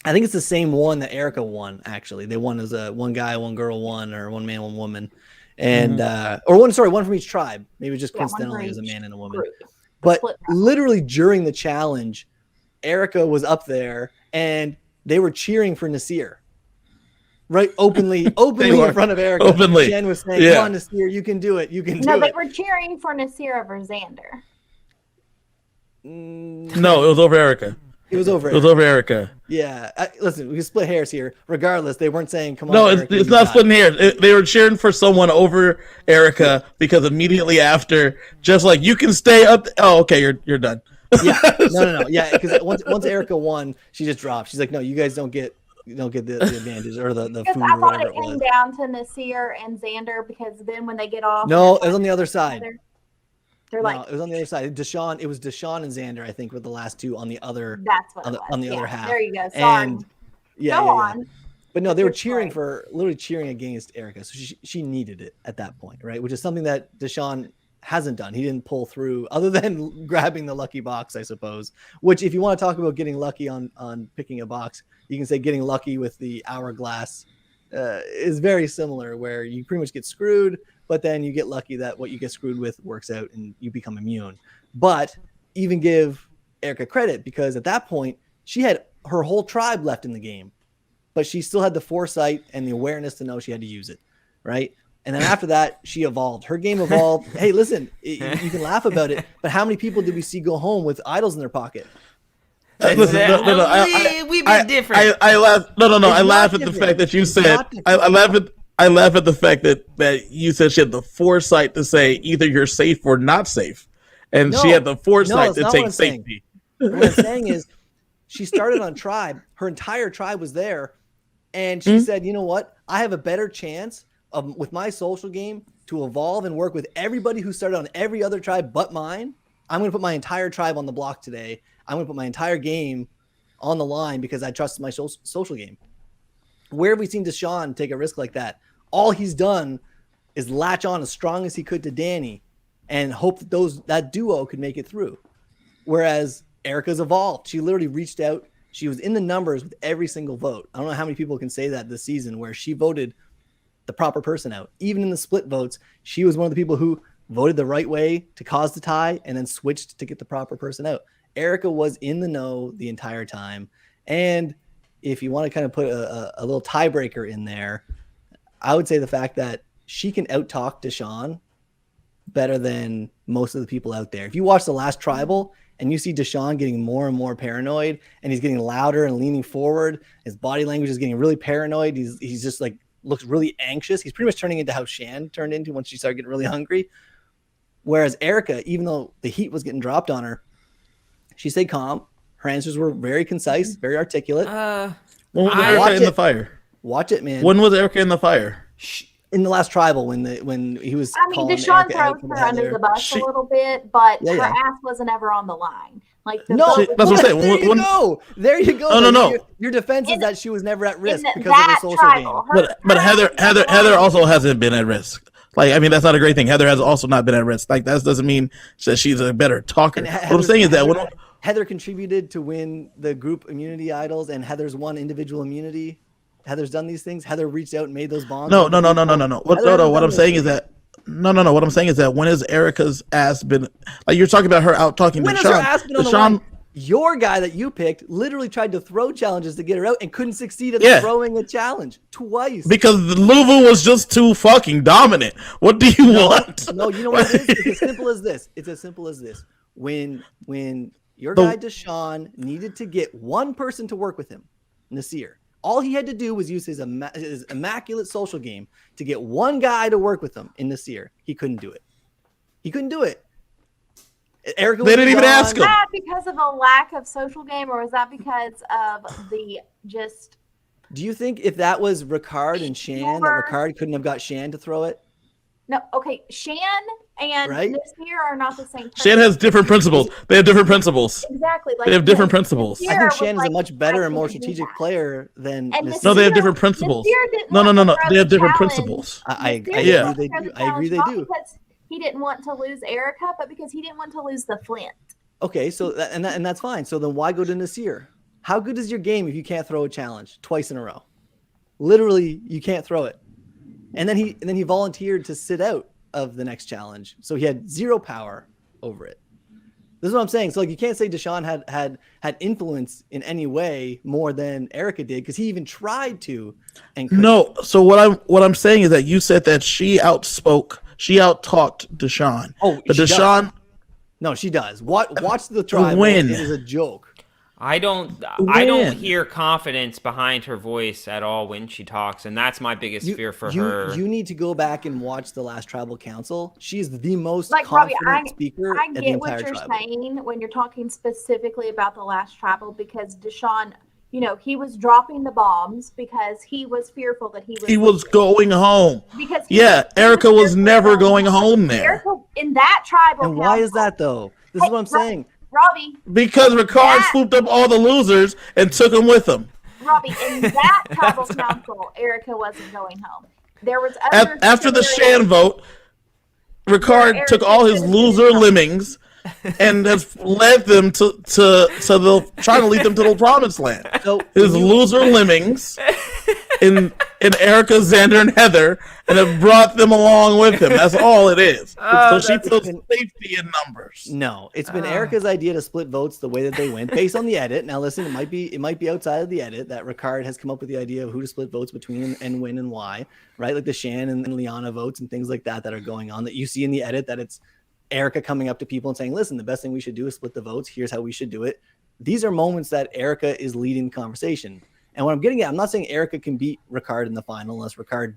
I think it's the same one that Erika won, actually. They won as a one guy, one girl, one, or one man, one woman. And, one from each tribe. Maybe just coincidentally as a man and a woman. But literally during the challenge, Erika was up there and they were cheering for Nasir. Right, openly in front of Erika. Openly. Jen was saying, "Come on, Nasir, you can do it. You can do it." No, they were cheering for Nasir over Xander. No, it was over Erika. It was over. It was over Erika. Yeah. Listen, we can split hairs here. Regardless, they weren't saying, come on. No, Erika, it's not splitting hairs. They were cheering for someone over Erika because immediately after, just like, you can stay up. Oh, okay, you're done. Yeah. No. Yeah, because once Erika won, she just dropped. She's like, no, you guys don't get the advantage or the food I or thought whatever it it came was. down to Nasir and Xander, because then when they get off, No, it was on the other side. They're like, it was on the other side. It was DeShawn and Xander, I think, were the last two on the other. That's what on the other half. There you go. Sorry. And Go on. But no, they were You're literally cheering against Erika. So she needed it at that point, right? Which is something that DeShawn hasn't done. He didn't pull through other than grabbing the lucky box, I suppose. Which, if you want to talk about getting lucky on picking a box, you can say getting lucky with the hourglass is very similar, where you pretty much get screwed, but then you get lucky that what you get screwed with works out and you become immune. But even give Erika credit, because at that point she had her whole tribe left in the game, but she still had the foresight and the awareness to know she had to use it, right? And then after that, she evolved. Her game evolved. Hey, listen, you can laugh about it, but how many people did we see go home with idols in their pocket? Listen, we've been different. I laugh. No. I laugh at different. the fact that you It's said. not different. I laugh at the fact that you said she had the foresight to say either you're safe or not safe, and she had the foresight to take safety. What I'm saying is, she started on tribe. Her entire tribe was there, and she said, "You know what? I have a better chance with my social game to evolve and work with everybody who started on every other tribe but mine. I'm going to put my entire tribe on the block today. I'm going to put my entire game on the line because I trust my social game." Where have we seen DeShawn take a risk like that? All he's done is latch on as strong as he could to Danny and hope that that duo could make it through. Whereas Erika's evolved. She literally reached out. She was in the numbers with every single vote. I don't know how many people can say that this season, where she voted the proper person out. Even in the split votes, she was one of the people who voted the right way to cause the tie and then switched to get the proper person out. Erika was in the know the entire time. And if you want to kind of put a little tiebreaker in there, I would say the fact that she can out-talk DeShawn better than most of the people out there. If you watch the last Tribal and you see DeShawn getting more and more paranoid, and he's getting louder and leaning forward, his body language is getting really paranoid. He's just like looks really anxious. He's pretty much turning into how Shan turned into once she started getting really hungry. Whereas Erika, even though the heat was getting dropped on her, she stayed calm. Her answers were very concise, very articulate. When was Erika in the fire? Watch it, man. When was Erika in the fire? In the last Tribal, when he was. I mean, DeShawn throws her under the bus a little bit, but her ass wasn't ever on the line. Like that's what I'm saying. There you go. No. Your defense is that she was never at risk because of her social game. But Heather also hasn't been at risk. Like, I mean, that's not a great thing. Heather has also not been at risk. Like, that doesn't mean that she's a better talker. What I'm saying is that Heather contributed to win the group immunity idols, and Heather's won individual immunity. Heather's done these things. Heather reached out and made those bonds. No. What I'm saying is that What I'm saying is that when has Erika's ass been like you're talking about her out talking when DeShawn? Has her ass been on the line? Your guy that you picked literally tried to throw challenges to get her out and couldn't succeed at throwing a challenge twice. Because Louisville was just too fucking dominant. What do you want? No, you know what it is? It's as simple as this. It's as simple as this. When your guy DeShawn needed to get one person to work with him, Nasir, all he had to do was use his immaculate social game to get one guy to work with him in Nasir. He couldn't do it. Erika, they didn't even ask him. Was that because of a lack of social game, or was that because of the just? Do you think if that was Ricard and Shan, that Ricard couldn't have got Shan to throw it? No. Okay, Shan and Nasir are not the same person. Shan has different principles. They have different principles. Exactly. Like, they have different principles. I think Shan is a much better and more strategic player than Nasir. No, they have different principles. No. They have different principles. I agree they do. He didn't want to lose Erika, but because he didn't want to lose the Flint. Okay, so and that's fine. So then why go to Nasir? How good is your game if you can't throw a challenge twice in a row? Literally, you can't throw it. And then he volunteered to sit out of the next challenge, so he had zero power over it. This is what I'm saying. So like, you can't say DeShawn had influence in any way more than Erika did, because he even tried to. And couldn't. No. So what I'm saying is that you said that she out-talked DeShawn. Oh, but DeShawn. No, she does. Watch the tribe. When? It is a joke. I don't hear confidence behind her voice at all when she talks, and that's my biggest fear for her. You need to go back and watch the last tribal council. She's the most confident speaker. I get what you're saying when you're talking specifically about the last tribal, because DeShawn, he was dropping the bombs because he was fearful that he was going home. Because Erika was never going home there. Erika, in that tribal and why is that though? This is what I'm saying. Robbie. Because Ricard swooped up all the losers and took them with him. Robbie, in that tribal council, Erika wasn't going home. There was after the Shan vote, Ricard took all his loser lemmings and has led them to trying to lead them to the promised land. So his loser lemmings in Erika, Xander, and Heather, and have brought them along with him. That's all it is. So she feels safety in numbers. No, it's been Erika's idea to split votes the way that they went, based on the edit. Now, listen, it might be outside of the edit that Ricard has come up with the idea of who to split votes between and when and why, right? Like the Shan and Liana votes and things like that are going on that you see in the edit, that it's Erika coming up to people and saying, listen, the best thing we should do is split the votes. Here's how we should do it. These are moments that Erika is leading the conversation. And what I'm getting at, I'm not saying Erika can beat Ricard in the final unless Ricard,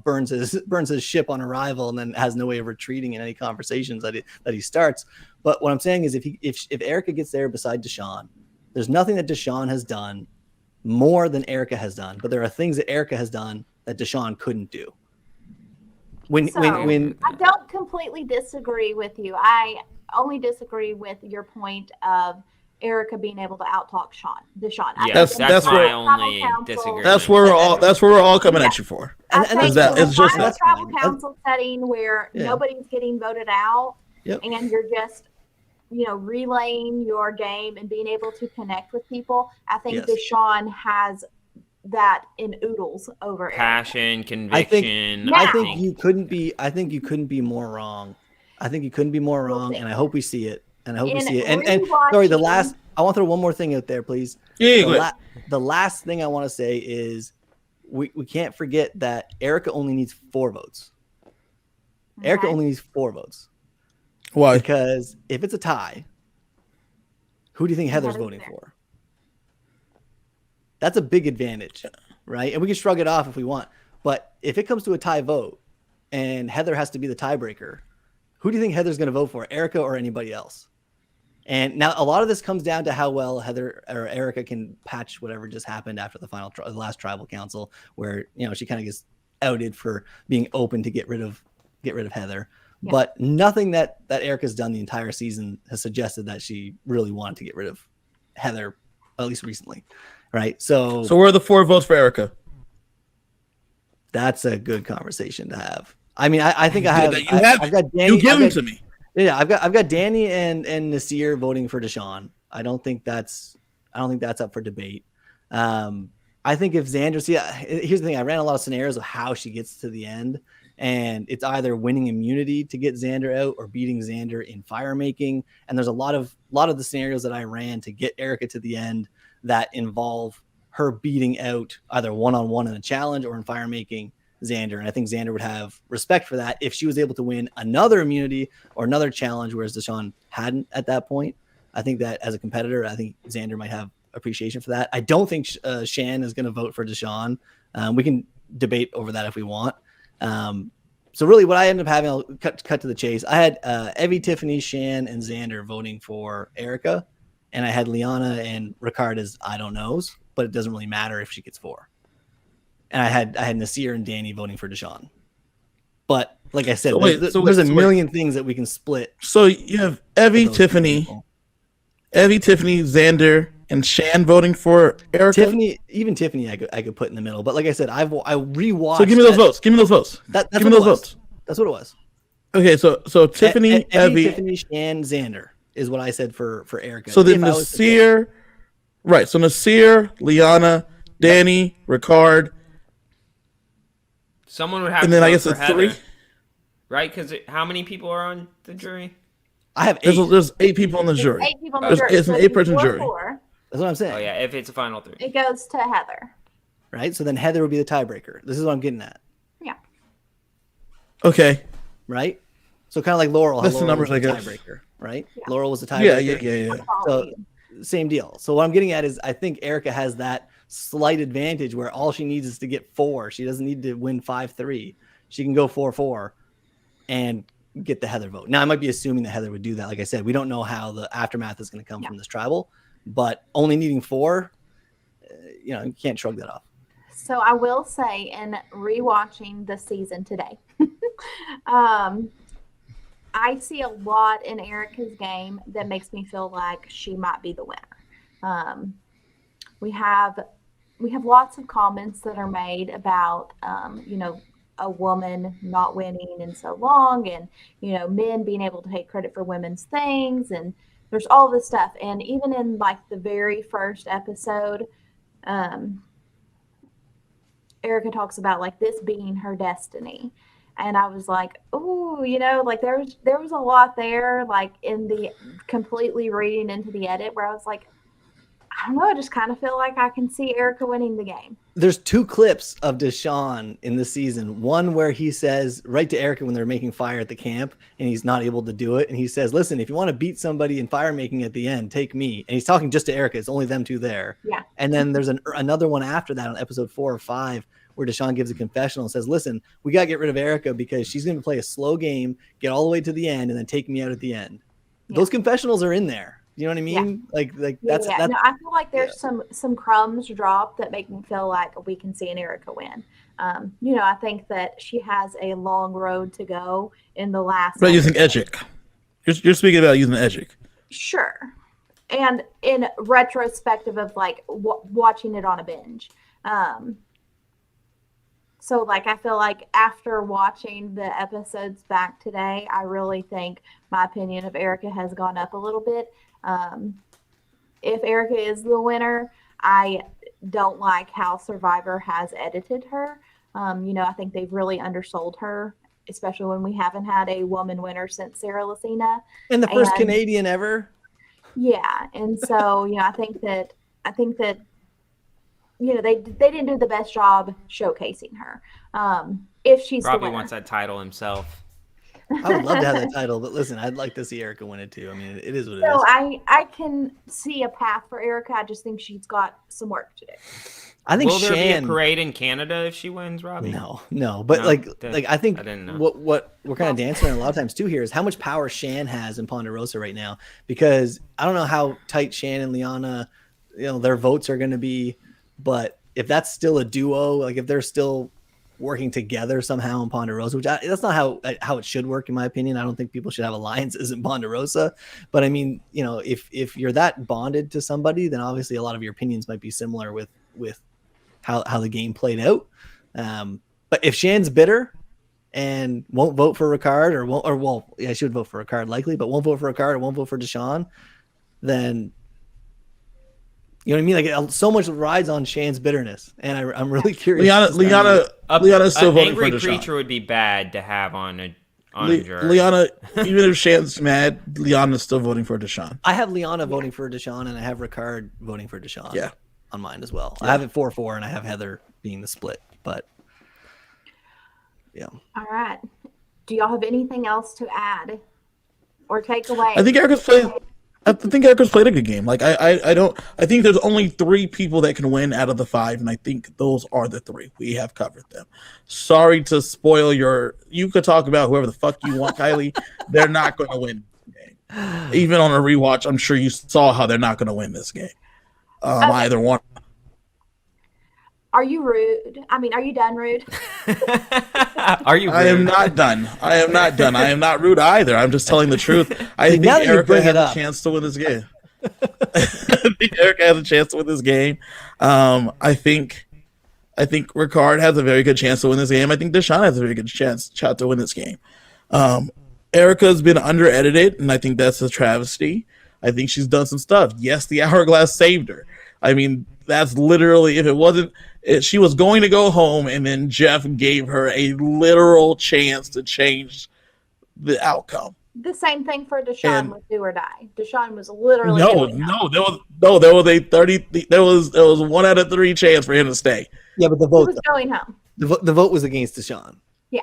burns his ship on arrival and then has no way of retreating in any conversations that he starts. But what I'm saying is if Erika gets there beside DeShawn, there's nothing that DeShawn has done more than Erika has done. But there are things that Erika has done that DeShawn couldn't do. When I don't completely disagree with you. I only disagree with your point of Erika being able to outtalk DeShawn. Yeah, that's my only disagreement. That's where we're all coming at you for. And it's just a tribal council setting where nobody's getting voted out, and you're just relaying your game and being able to connect with people. I think DeShawn has that in oodles over passion, conviction. I think you couldn't be more wrong. And I hope we see it. And I hope we see it. And sorry, I want to throw one more thing out there, please. Yeah, the last thing I want to say is we can't forget that Erika only needs 4 votes. Okay. Erika only needs 4 votes. Why? Because if it's a tie, who do you think Heather's voting for? That's a big advantage, right? And we can shrug it off if we want. But if it comes to a tie vote and Heather has to be the tiebreaker, who do you think Heather's going to vote for, Erika or anybody else? And now a lot of this comes down to how well Heather or Erika can patch whatever just happened after the last tribal council, where she kind of gets outed for being open to get rid of Heather. Yeah. But nothing that Erika's done the entire season has suggested that she really wanted to get rid of Heather, at least recently, right? So where are the 4 votes for Erika? That's a good conversation to have. I mean, I think I've got Danny. You give them to me. Yeah, I've got Danny and Nasir voting for DeShawn. I don't think that's up for debate. I think if Xander, here's the thing. I ran a lot of scenarios of how she gets to the end, and it's either winning immunity to get Xander out or beating Xander in fire making. And there's a lot of the scenarios that I ran to get Erika to the end that involve her beating out either one-on-one in a challenge or in fire making Xander. And I think Xander would have respect for that if she was able to win another immunity or another challenge, whereas DeShawn hadn't at that point. I think that as a competitor, I think Xander might have appreciation for that. I don't think Shan is going to vote for DeShawn. We can debate over that if we want. So really what I ended up having, I'll cut to the chase. I had Evie, Tiffany, Shan, and Xander voting for Erika. And I had Liana and Ricard as I don't knows, but it doesn't really matter if she gets 4. And I had Nasir and Danny voting for DeShawn. But like I said, there's a million things that we can split. So you have Evie, Tiffany, Xander, and Shan voting for Erika. Tiffany, I could put in the middle. But like I said, I rewatched. So give me those votes. Give me those votes. Give me those votes. That's what it was. Okay, so Tiffany, Evie, Tiffany, Shan, Xander is what I said for Erika. So then Nasir, right? So Nasir, Liana, Danny, Ricard. Someone would have and to then vote I guess for it's Heather, 3, right? Because how many people are on the jury? I have 8. There's 8 people on the jury. 8 people on the jury. It's an 8-person jury. That's what I'm saying. Oh yeah, if it's a final 3, it goes to Heather. Right. So then Heather would be the tiebreaker. This is what I'm getting at. Yeah. Okay. Right. So kind of like Laurel. That's the numbers, I guess. Tiebreaker, right? Yeah. Laurel was the tiebreaker. Yeah. same deal. So what I'm getting at is I think Erika has that slight advantage where all she needs is to get 4. She doesn't need to win 5-3. She can go 4-4 and get the Heather vote. Now I might be assuming that Heather would do that. Like I said, we don't know how the aftermath is going to come from this tribal, but only needing 4, you can't shrug that off. So I will say, in rewatching the season today, I see a lot in Erika's game that makes me feel like she might be the winner. We have lots of comments that are made about, a woman not winning in so long, and men being able to take credit for women's things, and there's all this stuff. And even in like the very first episode, Erika talks about like this being her destiny. And I was like, oh, like there was a lot there, like in the completely reading into the edit, where I was like, I don't know, I just kind of feel like I can see Erika winning the game. There's 2 clips of DeShawn in this season. One where he says right to Erika when they're making fire at the camp and he's not able to do it. And he says, listen, if you want to beat somebody in fire making at the end, take me. And he's talking just to Erika. It's only them 2 there. Yeah. And then there's another one after that on episode 4 or 5 where DeShawn gives a confessional and says, listen, we got to get rid of Erika because she's going to play a slow game, get all the way to the end, and then take me out at the end. Yeah. Those confessionals are in there. You know what I mean? Yeah. Like that's. No, I feel like there's some crumbs dropped that make me feel like we can see an Erika win. I think that she has a long road to go in the last. But using Edgic, you're speaking about using Edgic. Sure, and in retrospective of like watching it on a binge. So like I feel like after watching the episodes back today, I really think my opinion of Erika has gone up a little bit. If Erika is the winner, I don't like how Survivor has edited her. I think they've really undersold her, especially when we haven't had a woman winner since Sarah Lucina. And the first Canadian ever. Yeah. And so, I think that they didn't do the best job showcasing her. If she's Robbie the winner. wants that title himself. I would love to have that title, but listen, I'd like to see Erika win it too. I mean, it is what it is. So I can see a path for Erika. I just think she's got some work to do. I think Will there be a parade in Canada if she wins, Robbie? No. But I think what we're kind of dancing on a lot of times too here is how much power Shan has in Ponderosa right now. Because I don't know how tight Shan and Liana, their votes are going to be, but if that's still a duo, like if they're still working together somehow in Ponderosa, which that's not how it should work in my opinion. I don't think people should have alliances in Ponderosa, but I mean, if you're that bonded to somebody, then obviously a lot of your opinions might be similar with how the game played out. But if Shan's bitter and won't vote for Ricard she would vote for Ricard likely, but won't vote for Ricard or won't vote for DeShawn, then you know what I mean? Like so much rides on Shan's bitterness, and I'm really curious. Liana's still voting for DeShawn. Angry creature would be bad to have on a jury. Liana, even if Shan's mad, Liana's still voting for DeShawn. I have Liana voting for DeShawn, and I have Ricard voting for DeShawn. Yeah, on mine as well. Yeah. I have it 4-4, and I have Heather being the split. But yeah. All right. Do y'all have anything else to add or take away? I think Erika's played a good game. Like I think there's only 3 people that can win out of the 5, and I think those are the 3. We have covered them. Sorry to spoil you could talk about whoever the fuck you want, Kylie. They're not going to win this game. Even on a rewatch, I'm sure you saw how they're not going to win this game. Either one. Are you rude? I mean, are you done rude? Are you rude? I am not done. I am not rude either. I'm just telling the truth. I think Erika has a chance to win this game. I think Erika has a chance to win this game. I think Ricard has a very good chance to win this game. I think DeShawn has a very good chance to win this game. Erika's been under-edited, and I think that's a travesty. I think she's done some stuff. Yes, the hourglass saved her. I mean, that's literally, if it wasn't, she was going to go home, and then Jeff gave her a literal chance to change the outcome. The same thing for DeShawn with Do or Die. DeShawn was literally there was 1 out of 3 chance for him to stay. Yeah, but the vote was going home. The vote was against DeShawn. Yeah.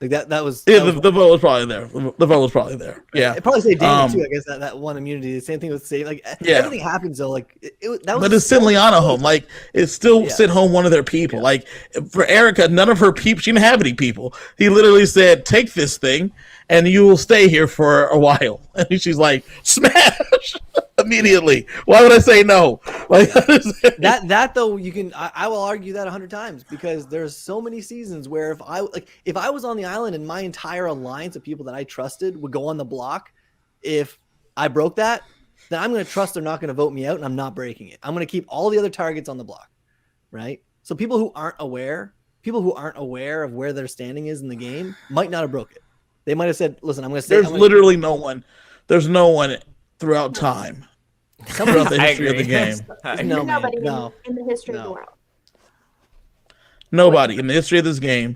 Like that was the vote was probably there. The vote was probably there. Yeah, I'd probably say Danny too. I guess that one immunity. The same thing with Save. Like everything happens though. Like that was. But it's sent Liana home. Like it's still sent home one of their people. Like for Erika, none of her people. She didn't have any people. He literally said, "Take this thing, and you will stay here for a while." And she's like, "Smash!" Immediately. Why would I say no? Like that though, you can. I will argue that 100 times because there's so many seasons where if I was on the island and my entire alliance of people that I trusted would go on the block, if I broke that, then I'm going to trust they're not going to vote me out, and I'm not breaking it. I'm going to keep all the other targets on the block, right? So people who aren't aware of where their standing is in the game might not have broke it. They might have said, "Listen, I'm going to stay." There's literally no one. There's no one throughout time. Throughout the history of the game. Nobody in the history of the world. Nobody in the history of this game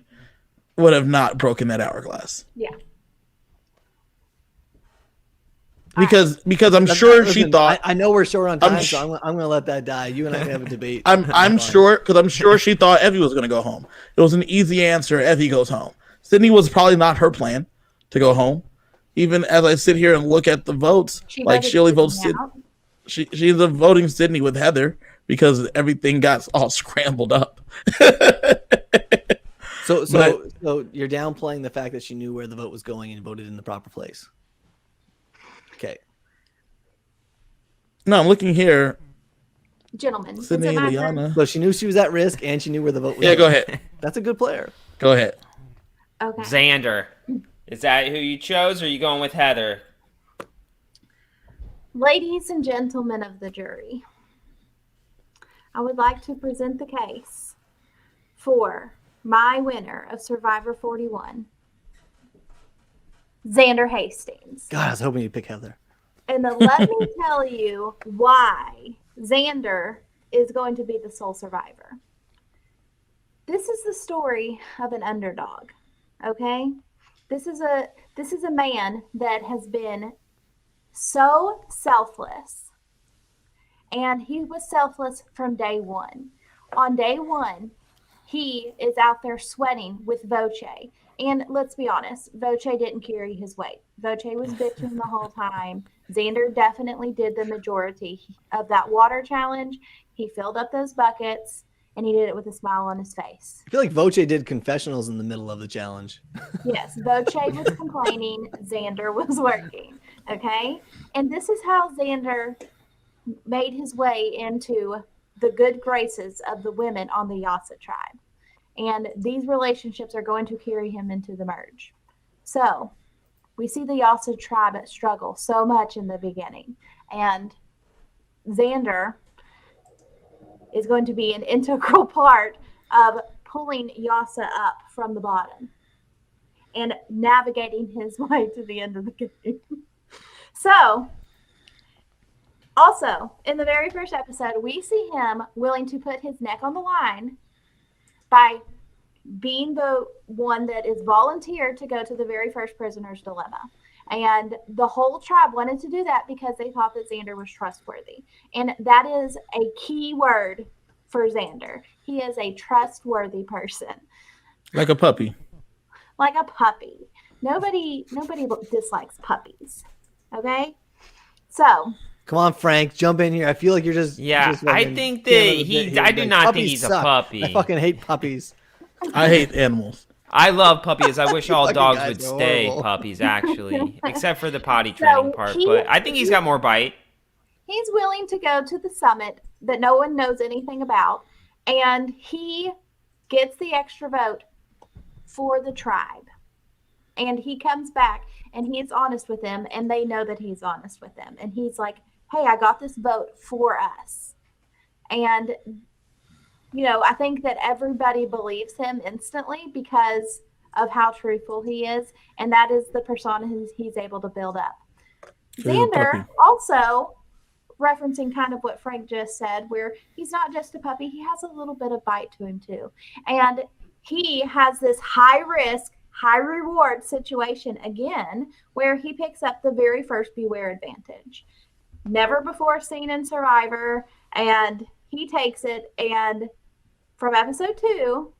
would have not broken that hourglass. Yeah. Because I'm sure she thought. I know we're short on time, so I'm going to let that die. You and I can have a debate. I'm sure she thought Evie was going to go home. It was an easy answer. Evie goes home. Sydney was probably not her plan to go home. Even as I sit here and look at the votes, she only votes Sydney. She's voting Sydney with Heather because everything got all scrambled up. So you're downplaying the fact that she knew where the vote was going and voted in the proper place. Okay. No, I'm looking here. Gentlemen. Sydney and Liana. So she knew she was at risk and she knew where the vote was going. Go ahead. That's a good player. Go ahead. Okay. Xander. Is that who you chose, or are you going with Heather? Ladies and gentlemen of the jury, I would like to present the case for my winner of Survivor 41, Xander Hastings. God, I was hoping you'd pick Heather. And then let me tell you why Xander is going to be the sole survivor. This is the story of an underdog, okay? This is a man that has been so selfless, and he was selfless from day one. On day one, he is out there sweating with Voce, and let's be honest, Voce didn't carry his weight. Voce was bitching the whole time. Xander definitely did the majority of that water challenge. He filled up those buckets, and he did it with a smile on his face. I feel like Voce did confessionals in the middle of the challenge. Yes, Voce was complaining, Xander was working, okay? And this is how Xander made his way into the good graces of the women on the Yasa tribe. And these relationships are going to carry him into the merge. So we see the Yasa tribe struggle so much in the beginning. And Xander is going to be an integral part of pulling Yasa up from the bottom and navigating his way to the end of the game. So, also, in the very first episode, we see him willing to put his neck on the line by being the one that is volunteered to go to the very first prisoner's dilemma. And the whole tribe wanted to do that because they thought that Xander was trustworthy. And that is a key word for Xander. He is a trustworthy person. Like a puppy. Like a puppy. Nobody dislikes puppies. Okay? So. Come on, Frank, jump in here. I feel like you're just. Yeah, I think that I do not think he's a puppy. I fucking hate puppies. I hate animals. I love puppies. I wish all dogs would stay horrible. puppies, actually, except for the potty training part. But I think he's got more bite. He's willing to go to the summit that no one knows anything about, and he gets the extra vote for the tribe. And he comes back, and he's honest with them, and they know that he's honest with them. And he's like, hey, I got this vote for us. And I think that everybody believes him instantly because of how truthful he is. And that is the persona he's able to build up. Xander also, referencing kind of what Frank just said, where he's not just a puppy, he has a little bit of bite to him too. And he has this high risk, high reward situation again, where he picks up the very first Beware advantage. Never before seen in Survivor. And he takes it, and from episode 2,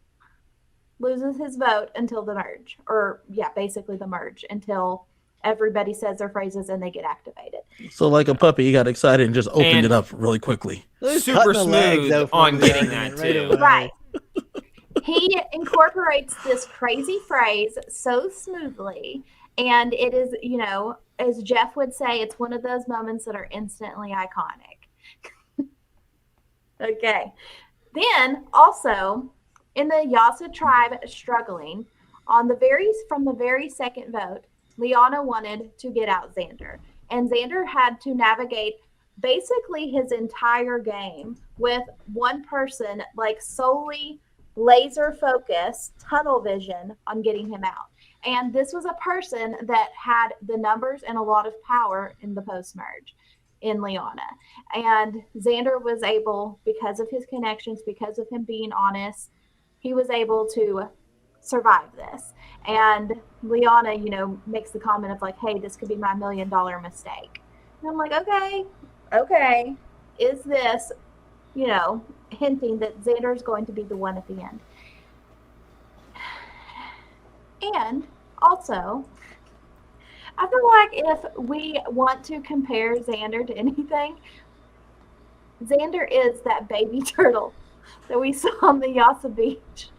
loses his vote until the merge, or basically the merge, until everybody says their phrases and they get activated. So like a puppy, he got excited and just opened it up really quickly. Super smooth on getting that too. Right. He incorporates this crazy phrase so smoothly, and it is, as Jeff would say, it's one of those moments that are instantly iconic. Okay. Then also in the Yasa tribe struggling, from the very second vote, Liana wanted to get out Xander, and Xander had to navigate basically his entire game with one person, like solely laser focused, tunnel vision on getting him out. And this was a person that had the numbers and a lot of power in the post-merge in Liana. And Xander was able, because of his connections, because of him being honest, he was able to survive this. And Liana, makes the comment of like, hey, this could be my $1 million mistake. And I'm like, okay. Is this, hinting that Xander is going to be the one at the end? And also, I feel like if we want to compare Xander to anything, Xander is that baby turtle that we saw on the Yasa Beach.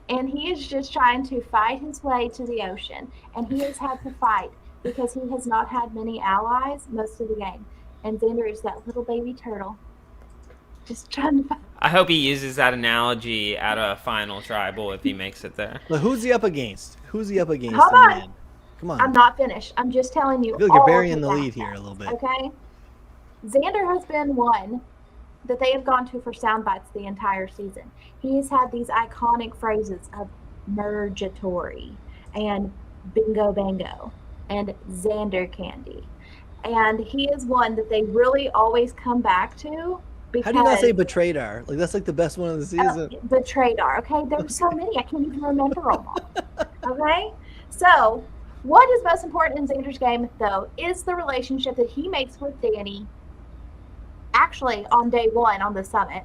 And he is just trying to fight his way to the ocean. And he has had to fight because he has not had many allies most of the game. And Xander is that little baby turtle. Just trying to fight. I hope he uses that analogy at a final tribal if he makes it there. But who's he up against? Hold on. Come on. I'm not finished. I'm just telling you. I feel like you're burying the lead here a little bit. Okay. Xander has been one that they have gone to for sound bites the entire season. He has had these iconic phrases of mergatory and bingo bango and Xander candy. And he is one that they really always come back to. How do you not say Betraydar? Like, that's like the best one of the season. Betraydar. Okay, there's so many. I can't even remember them all. Okay? So, what is most important in Xander's game, though, is the relationship that he makes with Danny, actually on day one on the summit.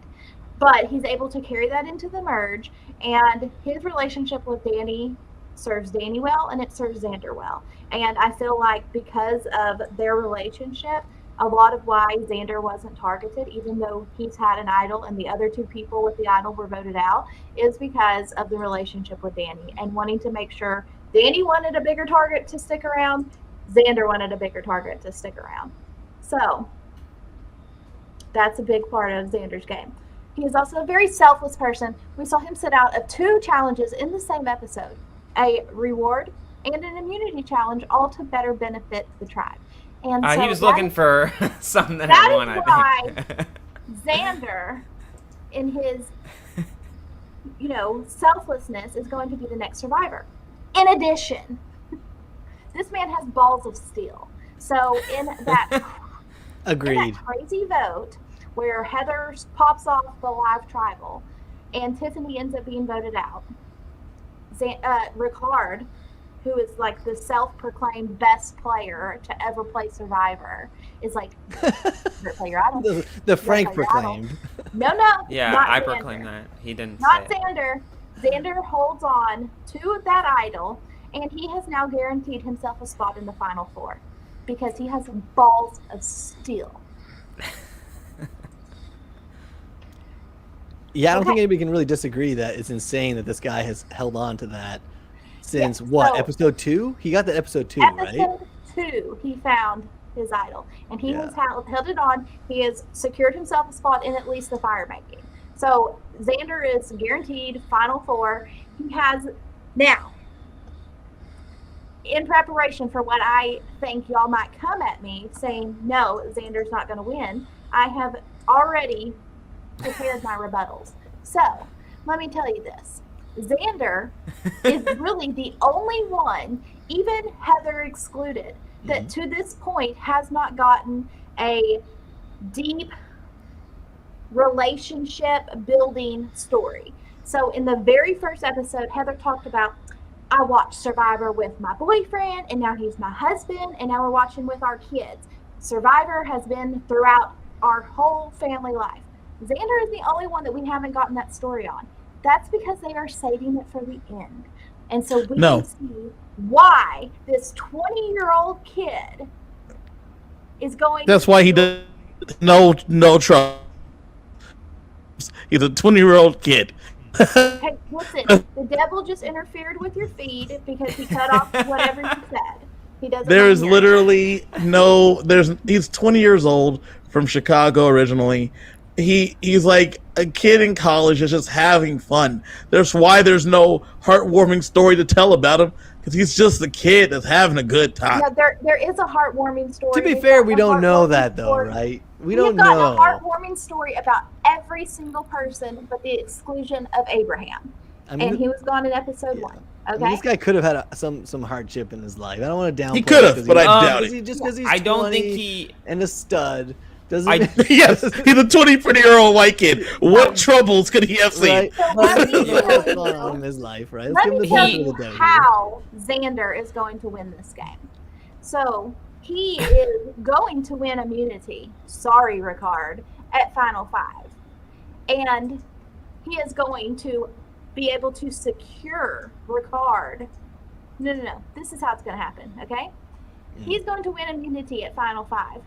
But he's able to carry that into the merge, and his relationship with Danny serves Danny well, and it serves Xander well. And I feel like because of their relationship, a lot of why Xander wasn't targeted, even though he's had an idol and the other two people with the idol were voted out, is because of the relationship with Danny and wanting to make sure Danny wanted a bigger target to stick around, Xander wanted a bigger target to stick around. So that's a big part of Xander's game. He is also a very selfless person. We saw him sit out of 2 challenges in the same episode, a reward and an immunity challenge, all to better benefit the tribe. And so he was looking for something that I won, I think. Why Xander, in his, selflessness, is going to be the next survivor. In addition, this man has balls of steel. So in that, Agreed. In that crazy vote where Heather pops off the live tribal and Tiffany ends up being voted out, Ricard, who is like the self-proclaimed best player to ever play Survivor, is like, the Frank proclaimed. No. Yeah, I proclaimed that. He didn't not say Xander. Xander holds on to that idol, and he has now guaranteed himself a spot in the Final Four because he has balls of steel. Yeah, I don't think anybody can really disagree that it's insane that this guy has held on to that since episode 2? He got that episode 2, right? Episode 2, he found his idol, and he has held it on. He has secured himself a spot in at least the fire making. So Xander is guaranteed Final Four. He has now, in preparation for what I think y'all might come at me saying, no, Xander's not going to win, I have already prepared my rebuttals. So let me tell you this. Xander is really the only one, even Heather excluded, that to this point has not gotten a deep relationship building story. So in the very first episode, Heather talked about, I watched Survivor with my boyfriend, and now he's my husband, and now we're watching with our kids. Survivor has been throughout our whole family life. Xander is the only one that we haven't gotten that story on. That's because they are saving it for the end. And so we No. can see why this 20-year-old kid is going That's why he does no trouble. He's a 20-year-old kid. Hey, listen, the devil just interfered with your feed because he cut off whatever you said. He doesn't. There's literally he's 20 years old, from Chicago originally. He's like a kid in college that's just having fun. That's why there's no heartwarming story to tell about him, because he's just a kid that's having a good time. Yeah, there is a heartwarming story. To be fair, we don't know that though, right? We don't know. We've got a heartwarming story about every single person, but the exclusion of Abraham. I mean, and he was gone in episode 1. Okay, I mean, this guy could have had some hardship in his life. I don't want to downplay. He could have, but I doubt it. Just because he's I don't 20 think he and a stud doesn't. Yes, he's a 20-year-old white kid. What troubles could he have seen? Right? So let me tell What's going on in his life, right? Let me tell you how Xander is going to win this game. So he is going to win immunity. Sorry, Ricard, at Final 5. And he is going to be able to secure Ricard. No. This is how it's going to happen, okay? He's going to win immunity at Final 5.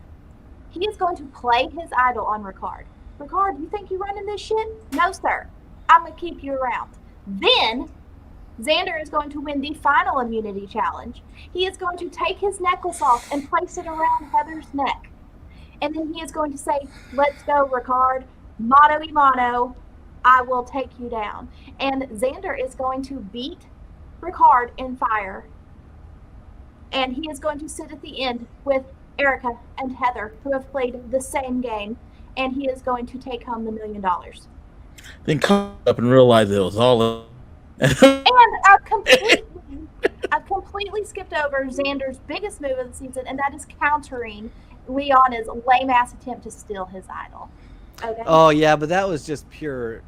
He is going to play his idol on Ricard. Ricard, you think you're running this shit? No, sir. I'm going to keep you around. Then Xander is going to win the final immunity challenge. He is going to take his necklace off and place it around Heather's neck. And then he is going to say, let's go, Ricard. Mano y mano. I will take you down. And Xander is going to beat Ricard in fire. And he is going to sit at the end with Erika and Heather, who have played the same game. And he is going to take home the $1 million. Then come up and realize it was all. And I've completely skipped over Xander's biggest move of the season, and that is countering Liana's lame-ass attempt to steal his idol. Okay? Oh, yeah, but that was just pure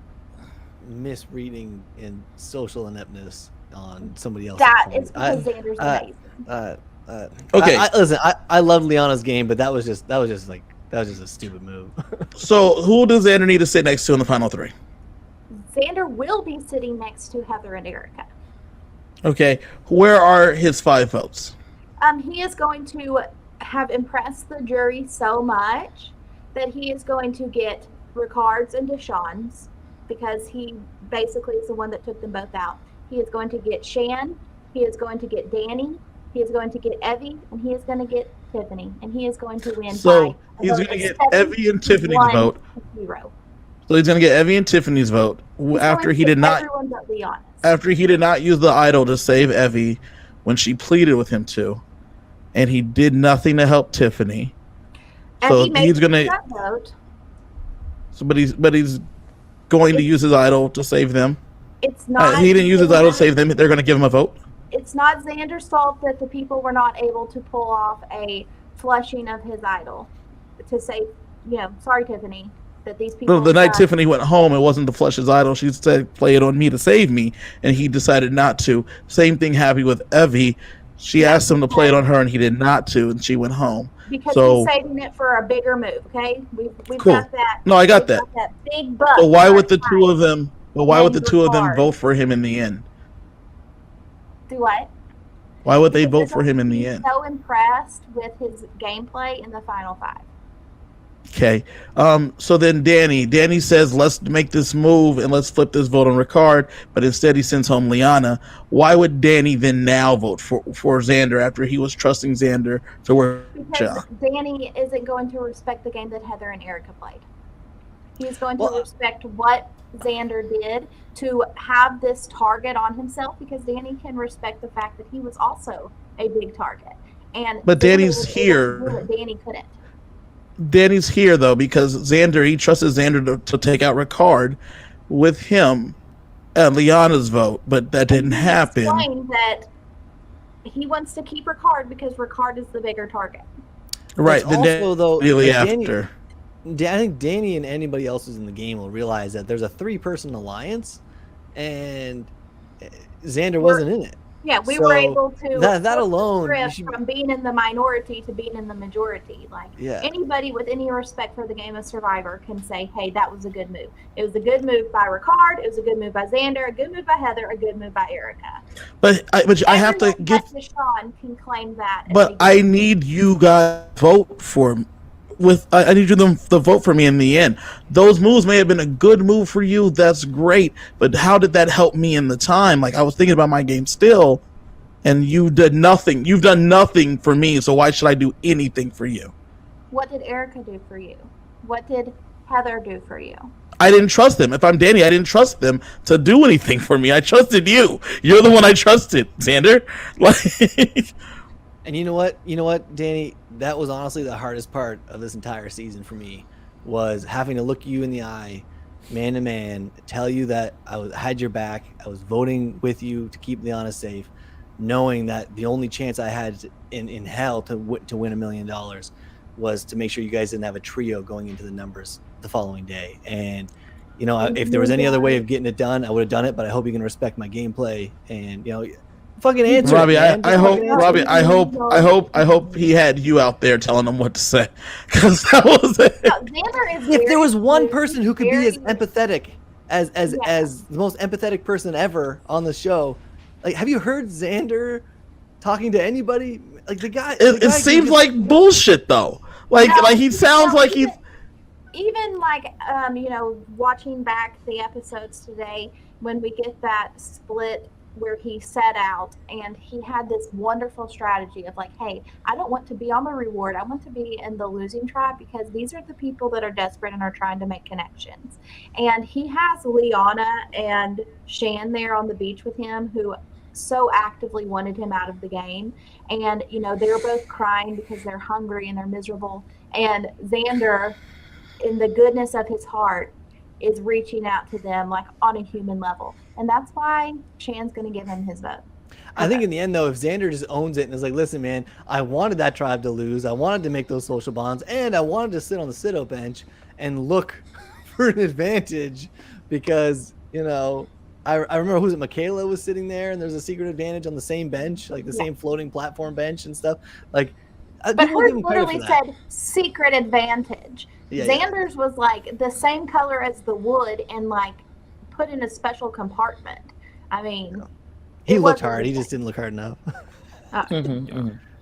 misreading and social ineptness on somebody else. That is because Xander's amazing. Okay. Listen, I love Liana's game, but that was just a stupid move. So who does Xander need to sit next to in the final 3? Xander will be sitting next to Heather and Erika. Okay. Where are his 5 votes? He is going to have impressed the jury so much that he is going to get Ricard's and DeShawn's, because he basically is the one that took them both out. He is going to get Shan, he is going to get Danny, he is going to get Evie, and he is going to get Tiffany, and he is going to win. So he's going to get Evie and Tiffany's vote. 0. So he's going to get Evie and Tiffany's vote after he did not use the idol to save Evie when she pleaded with him to, and he did nothing to help Tiffany. So he's going to vote. So, but he's going to use his idol to save them. It's not. He didn't use his idol to save them. They're going to give him a vote. It's not Xander's fault that the people were not able to pull off a flushing of his idol to save. Sorry, Tiffany. That these people. The night Tiffany went home, it wasn't to flush his idol. She said, "Play it on me to save me," and he decided not to. Same thing happened with Evie. She asked him to play it on her, and he did not to, and she went home. Because he's saving it for a bigger move. Okay, we've cool. got that. No, I got that. That big buck. So why would the two of them? But why would the two of them vote for him in the end? Do what? Why would they vote for him in the end? So impressed with his gameplay in the final 5. Okay. So then Danny says, let's make this move and let's flip this vote on Ricard, but instead he sends home Liana. Why would Danny then now vote for Xander after he was trusting Xander to work? Because Danny isn't going to respect the game that Heather and Erika played. He's going to respect what Xander did to have this target on himself, because Danny can respect the fact that he was also a big target. But Danny's here. Danny couldn't. Danny's here though because he trusted Xander to take out Ricard with him and Liana's vote, but that didn't happen. That he wants to keep Ricard because Ricard is the bigger target. Right. Also, though, really after. I think Danny and anybody else who's in the game will realize that there's a 3-person alliance, and Xander wasn't in it. Yeah, we were able to that alone from being in the minority to being in the majority. Like anybody with any respect for the game of Survivor can say, "Hey, that was a good move. It was a good move by Ricard. It was a good move by Xander. A good move by Heather. A good move by Erika." But I have to get DeShawn can claim that. But I need you guys to vote for. I need you to vote for me in the end. Those moves may have been a good move for you. That's great. But how did that help me in the time? Like, I was thinking about my game still, and you did nothing. You've done nothing for me, so why should I do anything for you? What did Erika do for you? What did Heather do for you? I didn't trust them. If I'm Danny, I didn't trust them to do anything for me. I trusted you. You're the one I trusted, Xander. Like... And you know what, Danny? That was honestly the hardest part of this entire season for me, was having to look you in the eye, man to man, tell you that I had your back. I was voting with you to keep Liana safe, knowing that the only chance I had in hell to win $1 million was to make sure you guys didn't have a trio going into the numbers the following day. And if there was any other way of getting it done, I would have done it. But I hope you can respect my gameplay and fucking answer, Robbie. I hope he had you out there telling him what to say, because that was it. If there was one person who could be as empathetic as the most empathetic person ever on the show, like, have you heard Xander talking to anybody? Like the guy. It seems like bullshit though. Like he sounds like he's. Even like watching back the episodes today, when we get that split where he set out and he had this wonderful strategy of like, hey, I don't want to be on the reward. I want to be in the losing tribe because these are the people that are desperate and are trying to make connections. And he has Liana and Shan there on the beach with him, who so actively wanted him out of the game. And, they're both crying because they're hungry and they're miserable. And Xander, in the goodness of his heart, is reaching out to them like on a human level. And that's why Shan's going to give him his vote. I think in the end, though, if Xander just owns it and is like, listen, man, I wanted that tribe to lose. I wanted to make those social bonds, and I wanted to sit on the sit-o bench and look for an advantage because, I remember who's it, Michaela was sitting there, and there's a secret advantage on the same bench, like the same floating platform bench and stuff. Like, but hers literally said secret advantage. Yeah, Xander's was like the same color as the wood and like put in a special compartment. I mean, he looked hard. He just didn't look hard enough.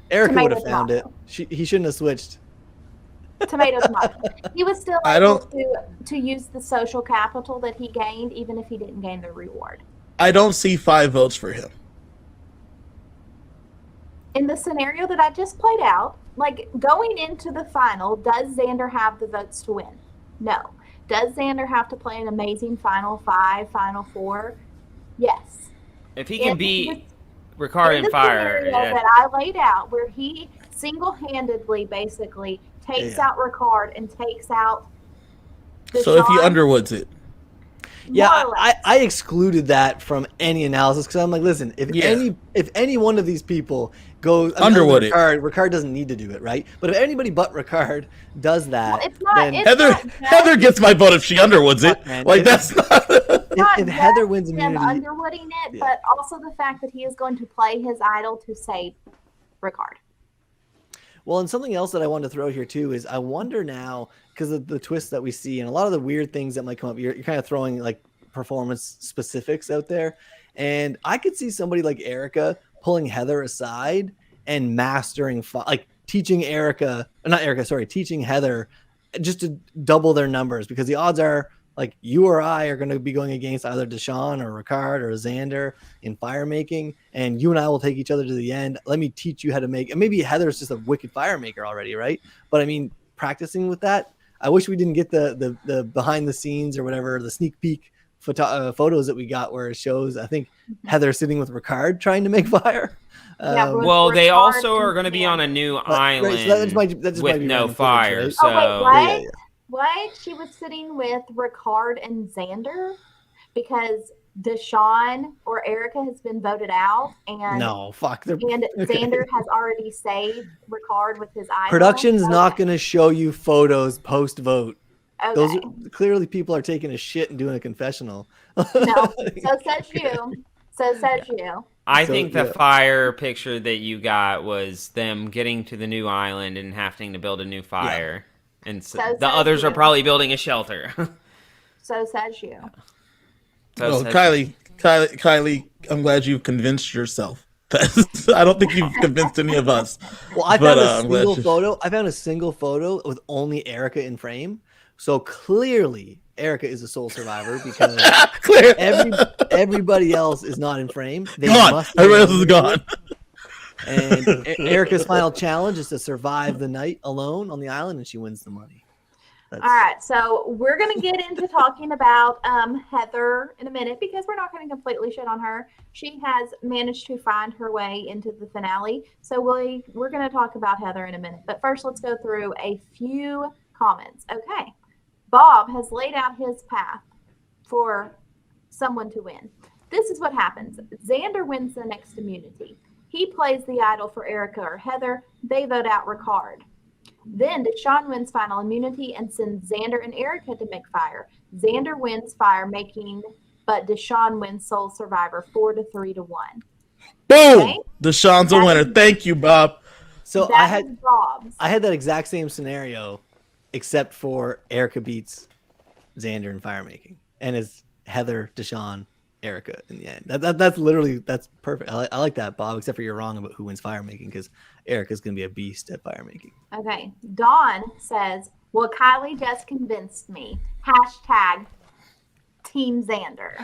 Erika would have found it. He shouldn't have switched. Tomato. He was still able to use the social capital that he gained, even if he didn't gain the reward. I don't see 5 votes for him. In the scenario that I just played out, like going into the final, does Xander have the votes to win? No. Does Xander have to play an amazing final 5, final 4? Yes. If he can beat Ricard and Fire. That I laid out, where he single-handedly basically takes out Ricard and takes out DeShawn. So if he underwoods it. Yeah, I excluded that from any analysis because I'm like, listen, if any one of these people goes underwood Ricard doesn't need to do it, right? But if anybody but Ricard does that, well, it's not, then Heather gets my vote if she underwoods it. Man, like that's not. If Heather wins immunity, underwooding it, but also the fact that he is going to play his idol to save Ricard. Well, and something else that I wanted to throw here too is I wonder now, because of the twists that we see and a lot of the weird things that might come up, you're kind of throwing like performance specifics out there. And I could see somebody like Erika pulling Heather aside and mastering, teaching Heather just to double their numbers, because the odds are like you or I are going to be going against either DeShawn or Ricard or Xander in fire making, and you and I will take each other to the end. Let me teach you how to make, and maybe Heather's just a wicked fire maker already, right? But I mean, practicing with that, I wish we didn't get the behind the scenes or whatever, the sneak peek photos that we got where it shows, I think, Heather sitting with Ricard trying to make fire. Well, they also are going to be on a new island with no fire. Right? So. Oh, wait, what? What? She was sitting with Ricard and Xander because DeShawn or Erika has been voted out, and Xander has already saved Ricard with his eye. Production's not going to show you photos post vote. Okay. Those clearly people are taking a shit and doing a confessional. No, so says you. I think the fire picture that you got was them getting to the new island and having to build a new fire. Yeah. And so the others are probably building a shelter. So says you. So Kylie, I'm glad you've convinced yourself. I don't think you've convinced any of us. Well, I found a single photo. I found a single photo with only Erika in frame. So clearly, Erika is a sole survivor because everybody else is not in frame. Everybody else is gone. And Erika's final challenge is to survive the night alone on the island, and she wins the money. All right, so we're going to get into talking about Heather in a minute because we're not going to completely shit on her. She has managed to find her way into the finale. So we're going to talk about Heather in a minute. But first, let's go through a few comments. Okay. Bob has laid out his path for someone to win. This is what happens. Xander wins the next immunity. He plays the idol for Erika or Heather. They vote out Ricard. Then DeShawn wins final immunity and sends Xander and Erika to make fire. Xander wins fire making, but DeShawn wins sole survivor 4-3 to 1. Boom! Okay? DeShawn's a winner. Thank you, Bob. So I had that exact same scenario, except for Erika beats Xander in fire making, and it's Heather, DeShawn, Erika in the end. That's perfect. I like that, Bob. Except for you're wrong about who wins fire making because Erika's gonna be a beast at fire making. Okay. Dawn says, "Well, Kylie just convinced me." Hashtag Team Xander.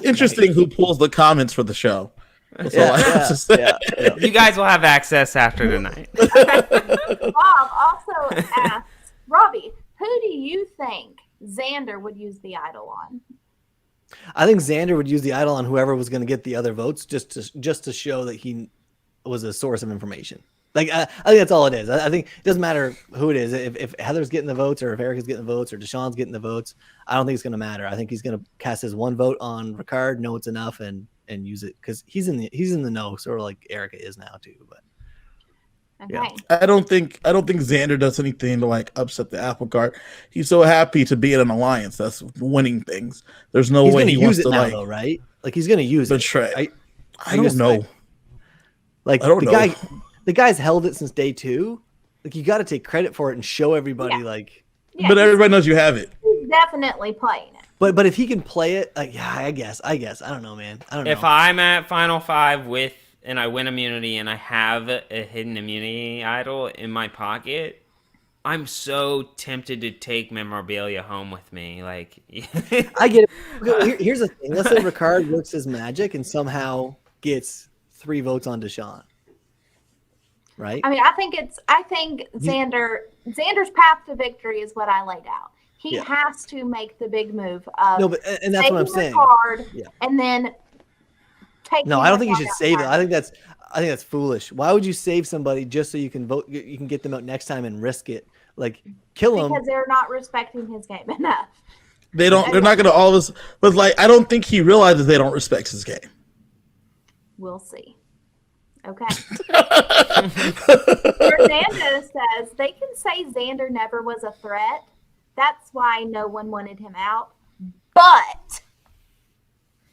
Interesting who pulls the comments for the show. That's all I have to say. Yeah. You guys will have access after tonight. Bob also asks, Robbie, who do you think Xander would use the idol on? I think Xander would use the idol on whoever was going to get the other votes, just to show that he was a source of information. Like I think that's all it is. I think it doesn't matter who it is. If Heather's getting the votes, or if Erika's getting the votes, or DeShawn's getting the votes, I don't think it's going to matter. I think he's going to cast his one vote on Ricard, know it's enough, and use it because he's in the know, sort of like Erika is now too. But okay. Yeah. I don't think Xander does anything to like upset the apple cart. He's so happy to be in an alliance that's winning things. There's no way he wants to now, like though, right? Like he's going to use betray. I don't know. Like the guy's held it since day 2. Like you got to take credit for it and show everybody. Yeah. But everybody knows you have it. He's definitely playing it. But if he can play it, I guess. I don't know, man. I don't know. If I'm at Final 5 and I win immunity and I have a hidden immunity idol in my pocket, I'm so tempted to take memorabilia home with me. Like, I get it. Here's the thing. Let's say Ricard works his magic and somehow gets 3 votes on DeShawn. Right? I mean, I think Xander's path to victory is what I laid out. He has to make the big move of and that's what I'm saying. And then take. No, I don't think you should save it. I think that's foolish. Why would you save somebody just so you can vote? You can get them out next time and risk it. Like kill them because they're not respecting his game enough. They don't. They're not going to always. But like, I don't think he realizes they don't respect his game. We'll see. Okay. Fernando says they can say Xander never was a threat. That's why no one wanted him out. But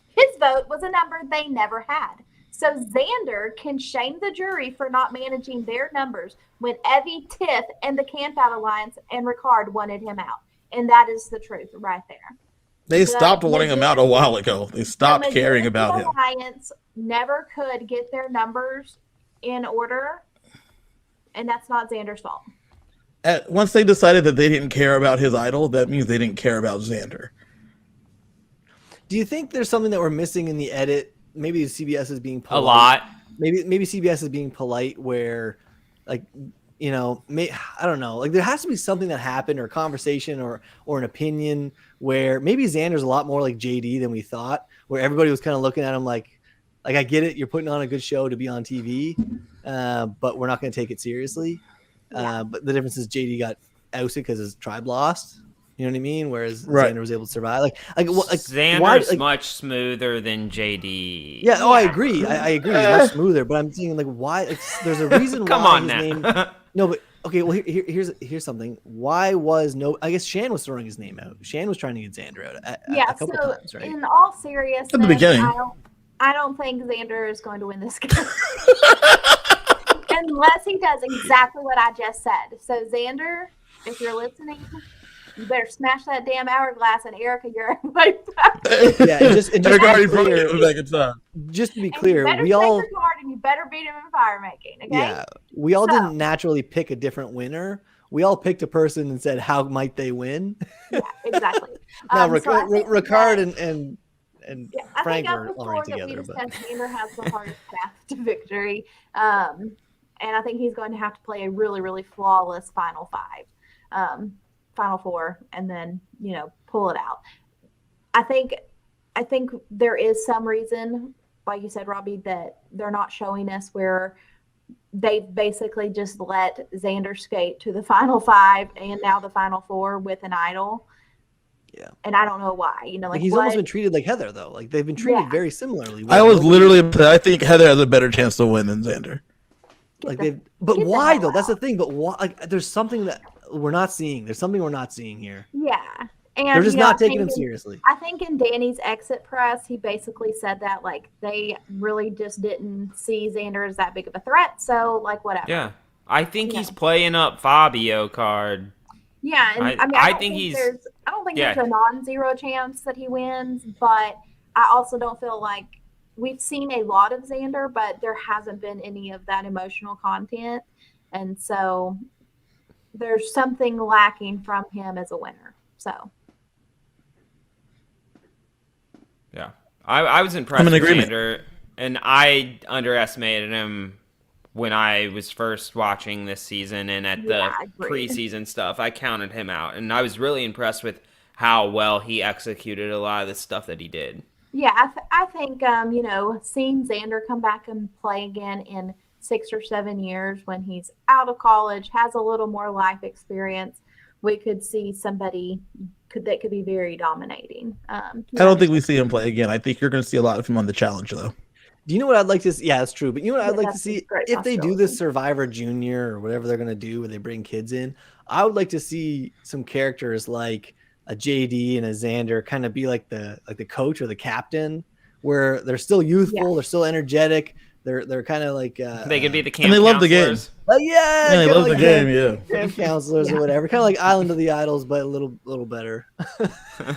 his vote was a number they never had. So Xander can shame the jury for not managing their numbers when Evie, Tiff, and the Camp Out Alliance and Ricard wanted him out. And that is the truth right there. They stopped wanting him out a while ago. They stopped caring about him. The Alliance never could get their numbers in order, and that's not Xander's fault. Once they decided that they didn't care about his idol, that means they didn't care about Xander. Do you think there's something that we're missing in the edit? Maybe CBS is being polite. A lot. Maybe CBS is being polite where, like, you know, I don't know. Like there has to be something that happened or a conversation or an opinion where maybe Xander's a lot more like JD than we thought, where everybody was kind of looking at him like I get it. You're putting on a good show to be on TV, but we're not going to take it seriously. But the difference is JD got ousted because his tribe lost. You know what I mean? Whereas Xander was able to survive. Like Xander's much smoother than JD. Yeah. Oh, I agree. I agree. He's much smoother. But I'm thinking, like, why? There's a reason Come why on his now. name. No, but okay. Well, here's something. Why was no? I guess Shan was throwing his name out. Shan was trying to get Xander out a couple times, right? In all seriousness, at the beginning. I don't think Xander is going to win this game. Unless he does exactly what I just said. So, Xander, if you're listening, you better smash that damn hourglass, and Erika, you're way back. Yeah, just to be clear, we all hard, and you better beat him in fire making. Okay? Yeah, we all didn't naturally pick a different winner. We all picked a person and said, "How might they win?" Yeah, exactly. Now, Ricard and Frank are already together. Xander has the hardest path to victory, and I think he's going to have to play a really, really flawless final four, and then pull it out. I think there is some reason, like you said, Robbie, that they're not showing us where they basically just let Xander skate to the final five and now the final four with an idol. Yeah. And I don't know why. He's almost been treated like Heather, though. Like, they've been treated very similarly. I think Heather has a better chance to win than Xander. But why, though? That's the thing. But why? Like, there's something that we're not seeing. There's something we're not seeing here. Yeah. And they're just not taking him seriously. I think in Danny's exit press, he basically said that, like, they really just didn't see Xander as that big of a threat. So, like, whatever. Yeah. I think he's playing up Fabio card. Yeah. And I don't think there's a non-zero chance that he wins, but I also don't feel like we've seen a lot of Xander, but there hasn't been any of that emotional content. And so there's something lacking from him as a winner. So. Yeah. I was impressed with Xander, and I underestimated him when I was first watching this season and at the preseason stuff. I counted him out, and I was really impressed with how well he executed a lot of the stuff that he did. Yeah, I think, seeing Xander come back and play again in 6 or 7 years when he's out of college, has a little more life experience, we could see somebody that could be very dominating. I don't think we see him play again. I think you're going to see a lot of him on the challenge, though. Do you know what I'd like to see? Yeah, that's true. But you know what I'd like to see? If they do this Survivor Junior or whatever they're going to do where they bring kids in, I would like to see some characters like a JD and a Xander kind of be like the coach or the captain, where they're still youthful, they're still energetic, they're kind of like they could be the camp and they love the game. They love the game. Camp counselors or whatever, kind of like Island of the Idols, but a little better.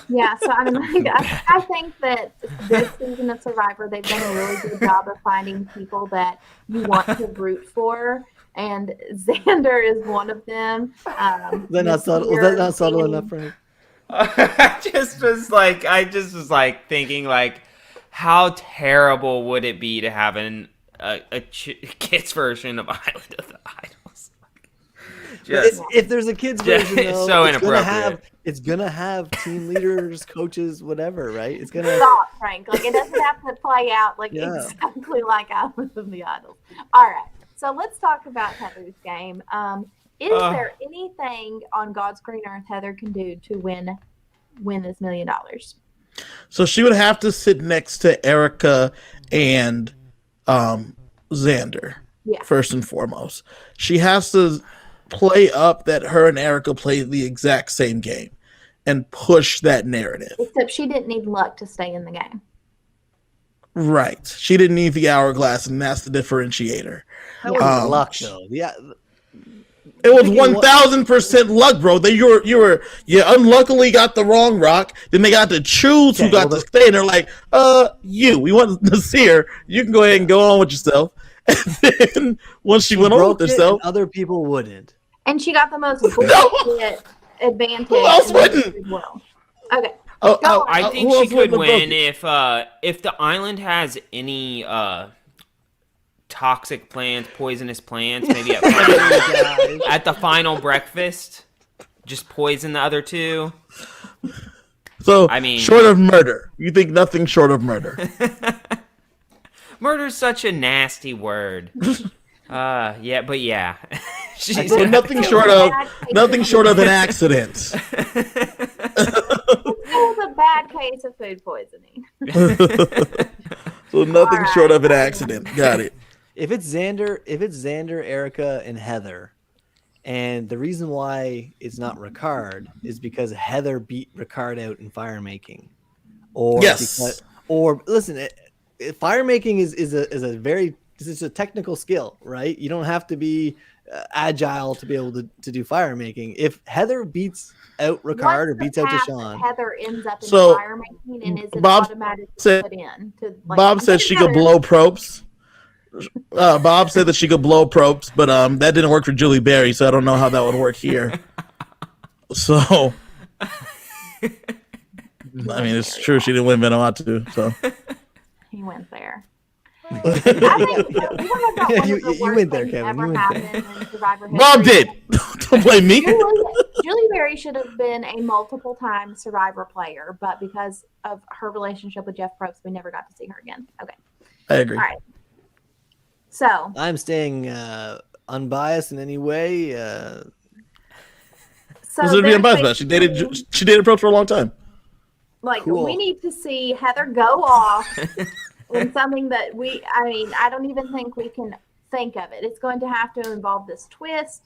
Yeah, so I mean, I think that this season of Survivor, they've done a really good job of finding people that you want to root for. And Xander is one of them. Was that not subtle enough, Frank? I just was like thinking, like, how terrible would it be to have a kids version of Island of the Idols? If there's a kids version, though, so inappropriate. It's gonna have team leaders, coaches, whatever, right? It's gonna stop, Frank. Like, it doesn't have to play out exactly like Island of the Idols. All right, so let's talk about Heather's game. Is there anything on God's green earth Heather can do to win this $1 million? So she would have to sit next to Erika and Xander, first and foremost. She has to play up that her and Erika played the exact same game and push that narrative. Except she didn't need luck to stay in the game. Right. She didn't need the hourglass, and that's the differentiator. That wasn't luck, though. Yeah. It was 1,000% luck, bro. You unluckily got the wrong rock. Then they got to choose who got to stay, and they're like, we want to see her. You can go ahead and go on with yourself. And then once she went on with herself, other people wouldn't. And she got the most bullshit advantage. Who else wouldn't? Okay. I think she could win if the island has any toxic plants, poisonous plants, maybe at the final breakfast, just poison the other two. So, I mean, short of murder, you think nothing short of murder? Murder's such a nasty word. Yeah. So nothing short of an accident. It was a bad case of food poisoning. So nothing short of an accident. Got it. If it's Xander, Erika, and Heather, and the reason why it's not Ricard is because Heather beat Ricard out in fire making, or listen, fire making is a technical skill, right? You don't have to be agile to be able to do fire making. If Heather beats out Ricard or beats out DeShawn, Heather ends up in fire making and isn't automatically put in. Bob said she could blow propes. Bob said that she could blow propes, but that didn't work for Julie Berry, so I don't know how that would work here. So, I mean, it's true she didn't win Vanuatu, so. He went there. you went there, Kevin. You went there. Bob did. Don't blame me. Julie Berry should have been a multiple-time Survivor player, but because of her relationship with Jeff Probst, we never got to see her again. Okay. I agree. All right. So. I'm staying unbiased in any way. So be unbiased about it. She dated Probst for a long time. Like, we need to see Heather go off in something that I don't even think we can think of it. It's going to have to involve this twist.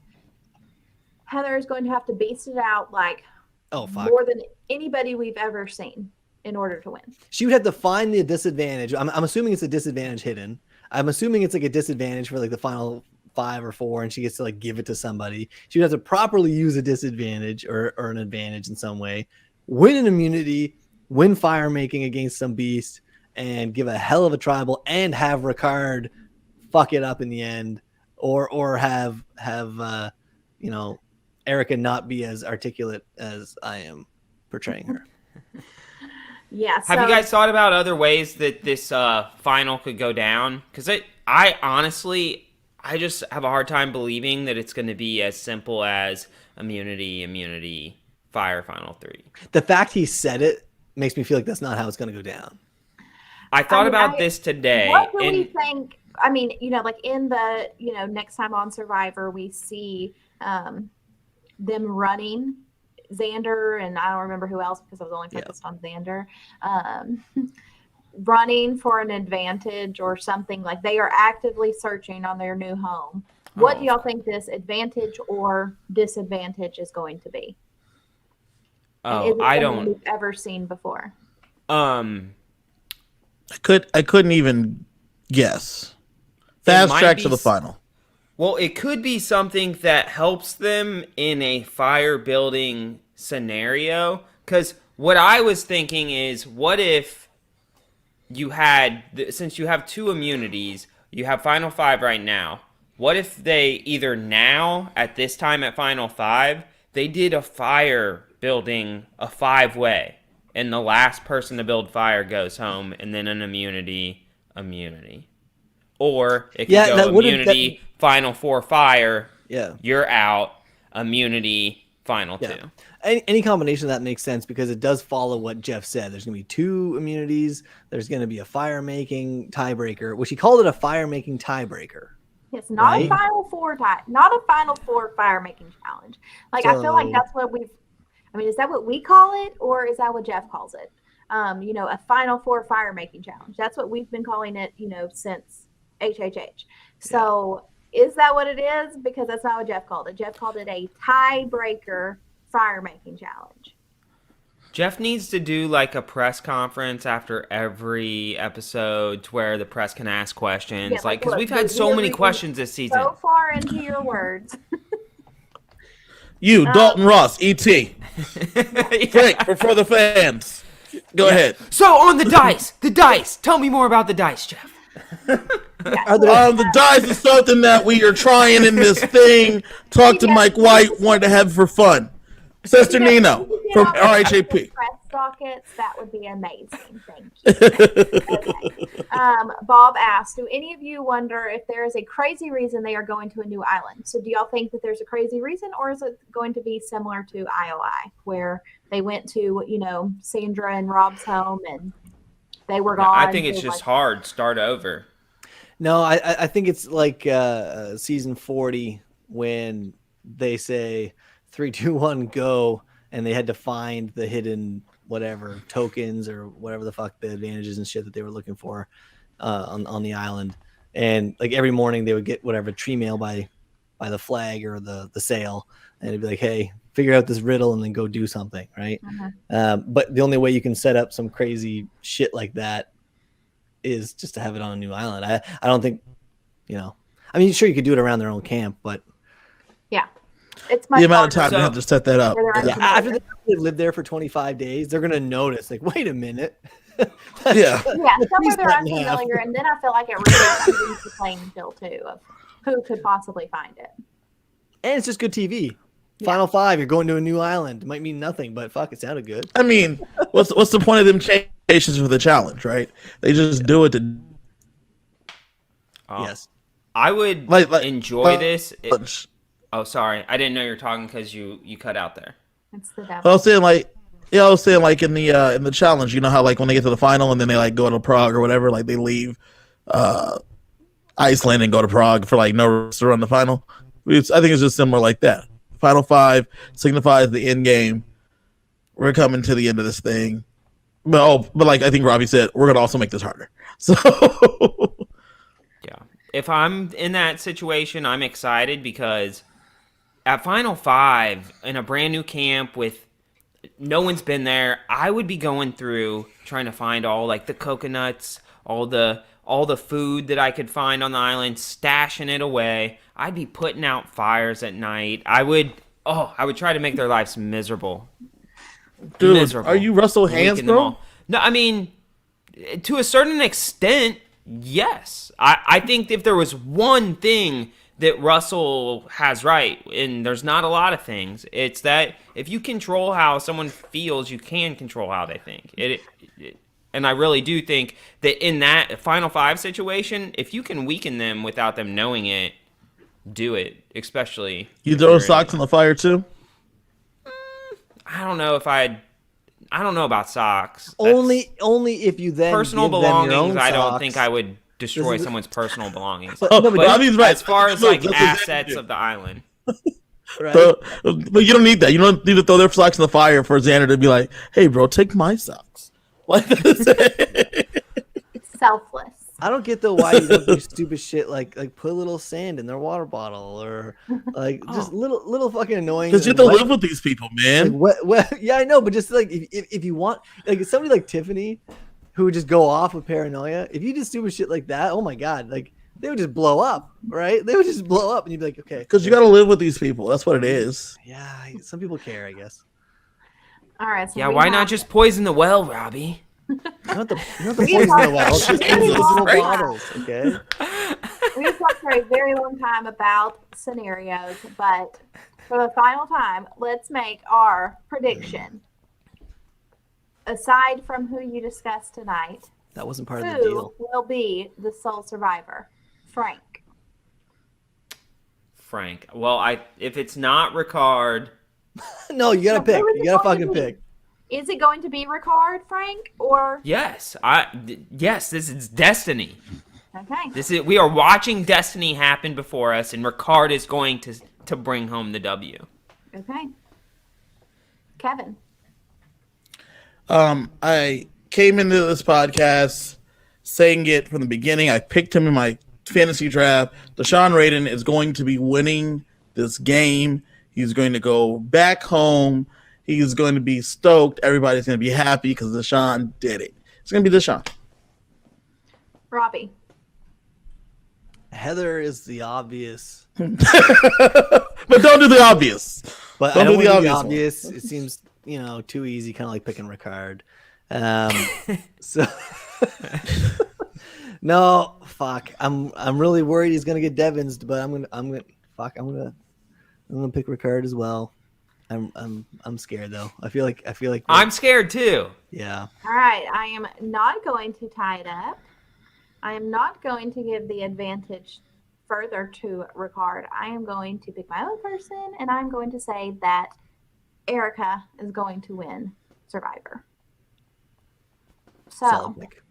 Heather is going to have to beast it out more than anybody we've ever seen in order to win. She would have to find the disadvantage. I'm assuming it's a disadvantage hidden. I'm assuming it's like a disadvantage for like the final 5 or 4, and she gets to like give it to somebody. She would have to properly use a disadvantage or an advantage in some way, win an immunity, win fire making against some beast, and give a hell of a tribal, and have Ricard fuck it up in the end, or have Erika not be as articulate as I am portraying her. Yeah. Have you guys thought about other ways that this final could go down? Because I honestly just have a hard time believing that it's going to be as simple as immunity, fire, final 3. The fact he said it makes me feel like that's not how it's going to go down. I thought about this today. What do we think? I mean, like in the, next time on Survivor, we see them running Xander, and I don't remember who else because I was only focused on Xander, running for an advantage or something. Like they are actively searching on their new home. What do y'all think this advantage or disadvantage is going to be? I don't. We've ever seen before. I couldn't even guess. Fast track to the final. Well, it could be something that helps them in a fire building scenario. Because what I was thinking is, what if you had, since you have 2 immunities, you have final 5 right now. What if they either now, at this time at final 5, they did a fire building a 5-way. And the last person to build fire goes home, and then an immunity. Or it could go immunity, final 4 fire, you're out, immunity, final 2. Any combination of that makes sense because it does follow what Jeff said. There's going to be 2 immunities. There's going to be a fire-making tiebreaker, which he called it a fire-making tiebreaker. It's not a final 4 not a final 4 fire-making challenge. Like, I feel like that's what is that what we call it, or is that what Jeff calls it? A final 4 fire making challenge. That's what we've been calling it, since HHH. So is that what it is? Because that's not what Jeff called it. Jeff called it a tiebreaker fire making challenge. Jeff needs to do like a press conference after every episode where the press can ask questions. Because we've had so many questions this season. So far into your words. You, Dalton Ross, E.T. Frank, for the fans. Go ahead. So on the dice. Tell me more about the dice, Jeff. The dice is something that we are trying in this thing. Talk to Mike White, wanted to have for fun. Sister Nino from RHAP. Press dockets, that would be amazing. Thank you. Okay. Bob asked, do any of you wonder if there is a crazy reason they are going to a new island? So do y'all think that there's a crazy reason, or is it going to be similar to IOI, where they went to, Sandra and Rob's home and they were gone? I think it's just hard. Start over. No, I think it's like season 40 when they say 3, 2, 1, go, and they had to find the hidden whatever tokens or whatever the fuck the advantages and shit that they were looking for on the island. And like every morning they would get whatever tree mail by the flag or the sail, and it'd be like, hey, figure out this riddle and then go do something, right? But the only way you can set up some crazy shit like that is just to have it on a new island. I don't think, I mean, sure, you could do it around their own camp, but it's much the amount of time harder they have to set that up. after they've lived there for 25 days, they're gonna notice, like, wait a minute. Yeah, somewhere they're unfamiliar, and then I feel like it really comes into the playing field too of who could possibly find it. And it's just good TV. Final 5, you're going to a new island. It might mean nothing, but fuck, it sounded good. I mean, what's the point of them changes for the challenge, right? They just do it to. Yes, I would enjoy this. Oh, sorry, I didn't know you were talking because you cut out there. It's the devil. I was saying like in the challenge, you know how like when they get to the final and then they like go to Prague or whatever, like they leave Iceland and go to Prague for like no race to run the final. I think it's just similar like that. Final 5 signifies the end game. We're coming to the end of this thing, but like I think Robbie said, we're gonna also make this harder. So yeah, if I'm in that situation, I'm excited because at Final 5 in a brand new camp with no one's been there, I would be going through trying to find all like the coconuts, all the food that I could find on the island, stashing it away. I'd be putting out fires at night. I would try to make their lives miserable. dude, Miserable. are you Russell Hands, bro? No, I mean, to a certain extent, yes. I think if there was one thing that Russell has right, and there's not a lot of things, it's that if you control how someone feels, you can control how they think. And I really do think that in that Final 5 situation, if you can weaken them without them knowing it, do it. Especially You throw socks in the fire too? I don't know about socks. only if you then Personal give them your belongings. own I don't socks. think I would destroy someone's personal belongings. No, but Robbie's right. As far as like Look, assets of the island, right? But you don't need that. You don't need to throw their socks in the fire for Xander to be like, "Hey, bro, take my socks." Like It's selfless. I don't get why you don't do stupid shit like put a little sand in their water bottle or like just little fucking annoying. Because you have to live with these people, man. Yeah, I know, but just like if you want, like somebody like Tiffany, who would just go off with paranoia. If you did stupid shit like that, oh my god, like they would just blow up, right? They would just blow up, and you'd be like, okay. Because you got to live with these people. That's what it is. Yeah, some people care, I guess. All right. So yeah. Why not just poison the well, Robbie? You don't have to poison the well. Just use little bottles, okay? We've talked for a very long time about scenarios, but for the final time, let's make our prediction. Aside from who you discussed tonight, That wasn't part of the who deal. will be the sole survivor? Frank. Frank. Well, if it's not Ricard, No, you gotta pick. You gotta fucking pick. Is it going to be Ricard, Frank, or yes, this is destiny. okay? We are watching destiny happen before us, and Ricard is going to bring home the W. Okay. Kevin. I came into this podcast saying it from the beginning. I picked him in my fantasy draft. DeShawn Radin is going to be winning this game. He's going to go back home. He's going to be stoked. Everybody's going to be happy because DeShawn did it. It's going to be DeShawn. Robbie. Heather is the obvious. But don't do the obvious. But Don't I don't do the want to be obvious obvious. It seems, too easy, kind of like picking Ricard. So no, fuck. I'm really worried he's gonna get Devins, but I'm gonna pick Ricard as well. I'm scared though. I feel like I'm scared too. Yeah. All right. I am not going to tie it up. I am not going to give the advantage further to Ricard. I am going to pick my own person, and I'm going to say that Erika is going to win Survivor. So, Solid pick.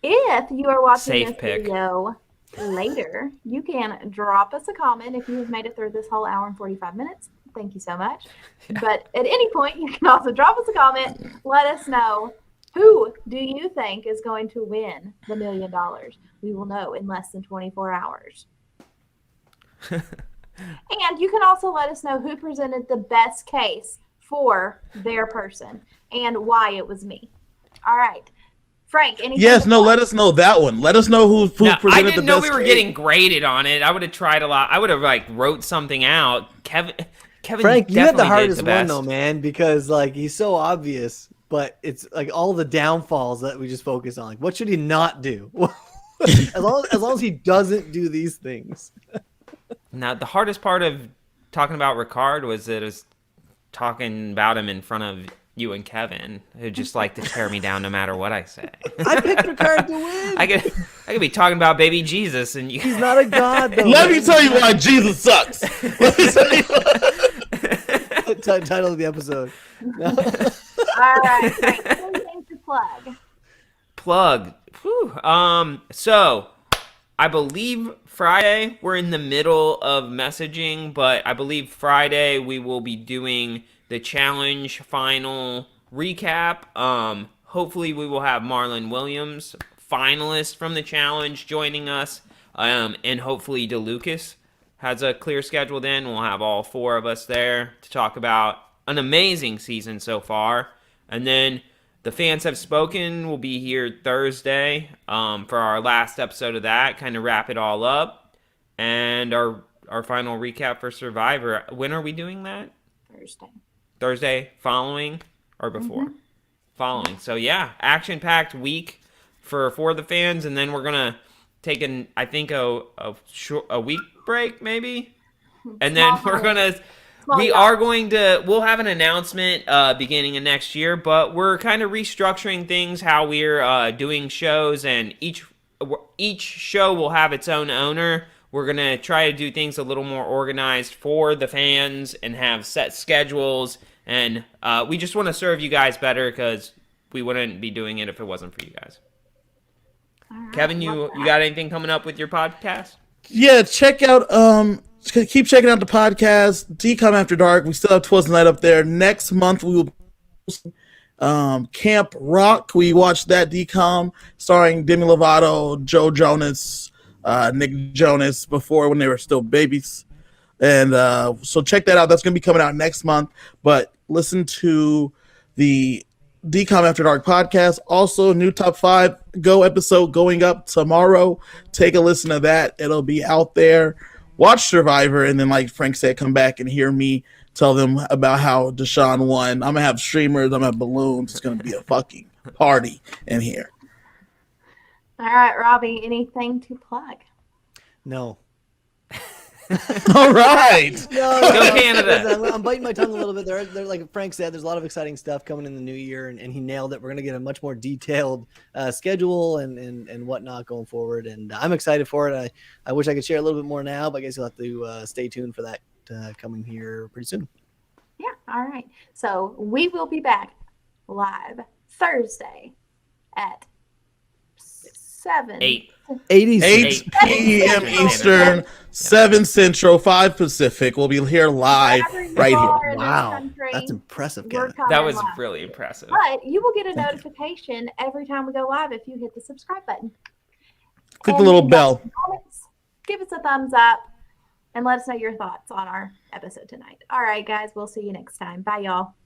if you are watching Safe this pick. video later, you can drop us a comment if you have made it through this whole hour and 45 minutes. Thank you so much. But at any point, you can also drop us a comment. Let us know, who do you think is going to win the $1 million? We will know in less than 24 hours. And you can also let us know who presented the best case for their person and why it was me. All right. Frank, anything? Yes, no, let us know that one. Let us know who presented the best. I didn't know we were getting graded on it. I would have tried a lot. I would have wrote something out. Kevin Frank, you had the hardest one though, man, because he's so obvious, but it's all the downfalls that we just focus on. What should he not do? as long as he doesn't do these things. Now, the hardest part of talking about Ricard was that it was talking about him in front of you and Kevin, who just like to tear me down no matter what I say. I picked Ricard to win. I could be talking about baby Jesus, and he's not a god, though. Let me tell you why Jesus sucks. Let me tell you title of the episode. No. All right, Frank, anything to plug? So I believe Friday we're in the middle of messaging, but I believe Friday we will be doing the challenge final recap. Hopefully we will have Marlon Williams, finalist from the challenge, joining us, and hopefully DeLucas has a clear schedule. Then we'll have all four of us there to talk about an amazing season so far. And then the fans have spoken. We'll be here Thursday for our last episode of that, kind of wrap it all up, and our final recap for Survivor. When are we doing that? Thursday following or before? Following. So yeah, action-packed week for the fans, and then we're gonna take a week break maybe, and then we'll have an announcement beginning of next year, but we're kind of restructuring things, how we're doing shows, and each show will have its own owner. We're going to try to do things a little more organized for the fans and have set schedules, and we just want to serve you guys better because we wouldn't be doing it if it wasn't for you guys. Right, Kevin, you got anything coming up with your podcast? Yeah, keep checking out the podcast, DCOM After Dark. We still have Twas Night up there. Next month we will Camp Rock. We watched that DCOM starring Demi Lovato, Joe Jonas, Nick Jonas before when they were still babies. And so check that out. That's going to be coming out next month. But listen to the DCOM After Dark podcast. Also, new Top 5 Go episode going up tomorrow. Take a listen to that. It'll be out there. Watch Survivor, and then, like Frank said, come back and hear me tell them about how DeShawn won. I'm going to have streamers. I'm going to have balloons. It's going to be a fucking party in here. All right, Robbie, anything to plug? No. All right. Go Canada. I'm biting my tongue a little bit. There, like Frank said, there's a lot of exciting stuff coming in the new year, and he nailed it. We're going to get a much more detailed schedule and whatnot going forward, and I'm excited for it. I wish I could share a little bit more now, but I guess you'll have to stay tuned for that coming here pretty soon. Yeah, all right. So we will be back live Thursday at 8 p.m. Eastern, 7 Central, 5 Pacific. We'll be here live right here. Wow, that's impressive, Kevin. That was really impressive. But you will get a notification every time we go live if you hit the subscribe button. Click the little bell. Give us a thumbs up and let us know your thoughts on our episode tonight. All right, guys, we'll see you next time. Bye, y'all.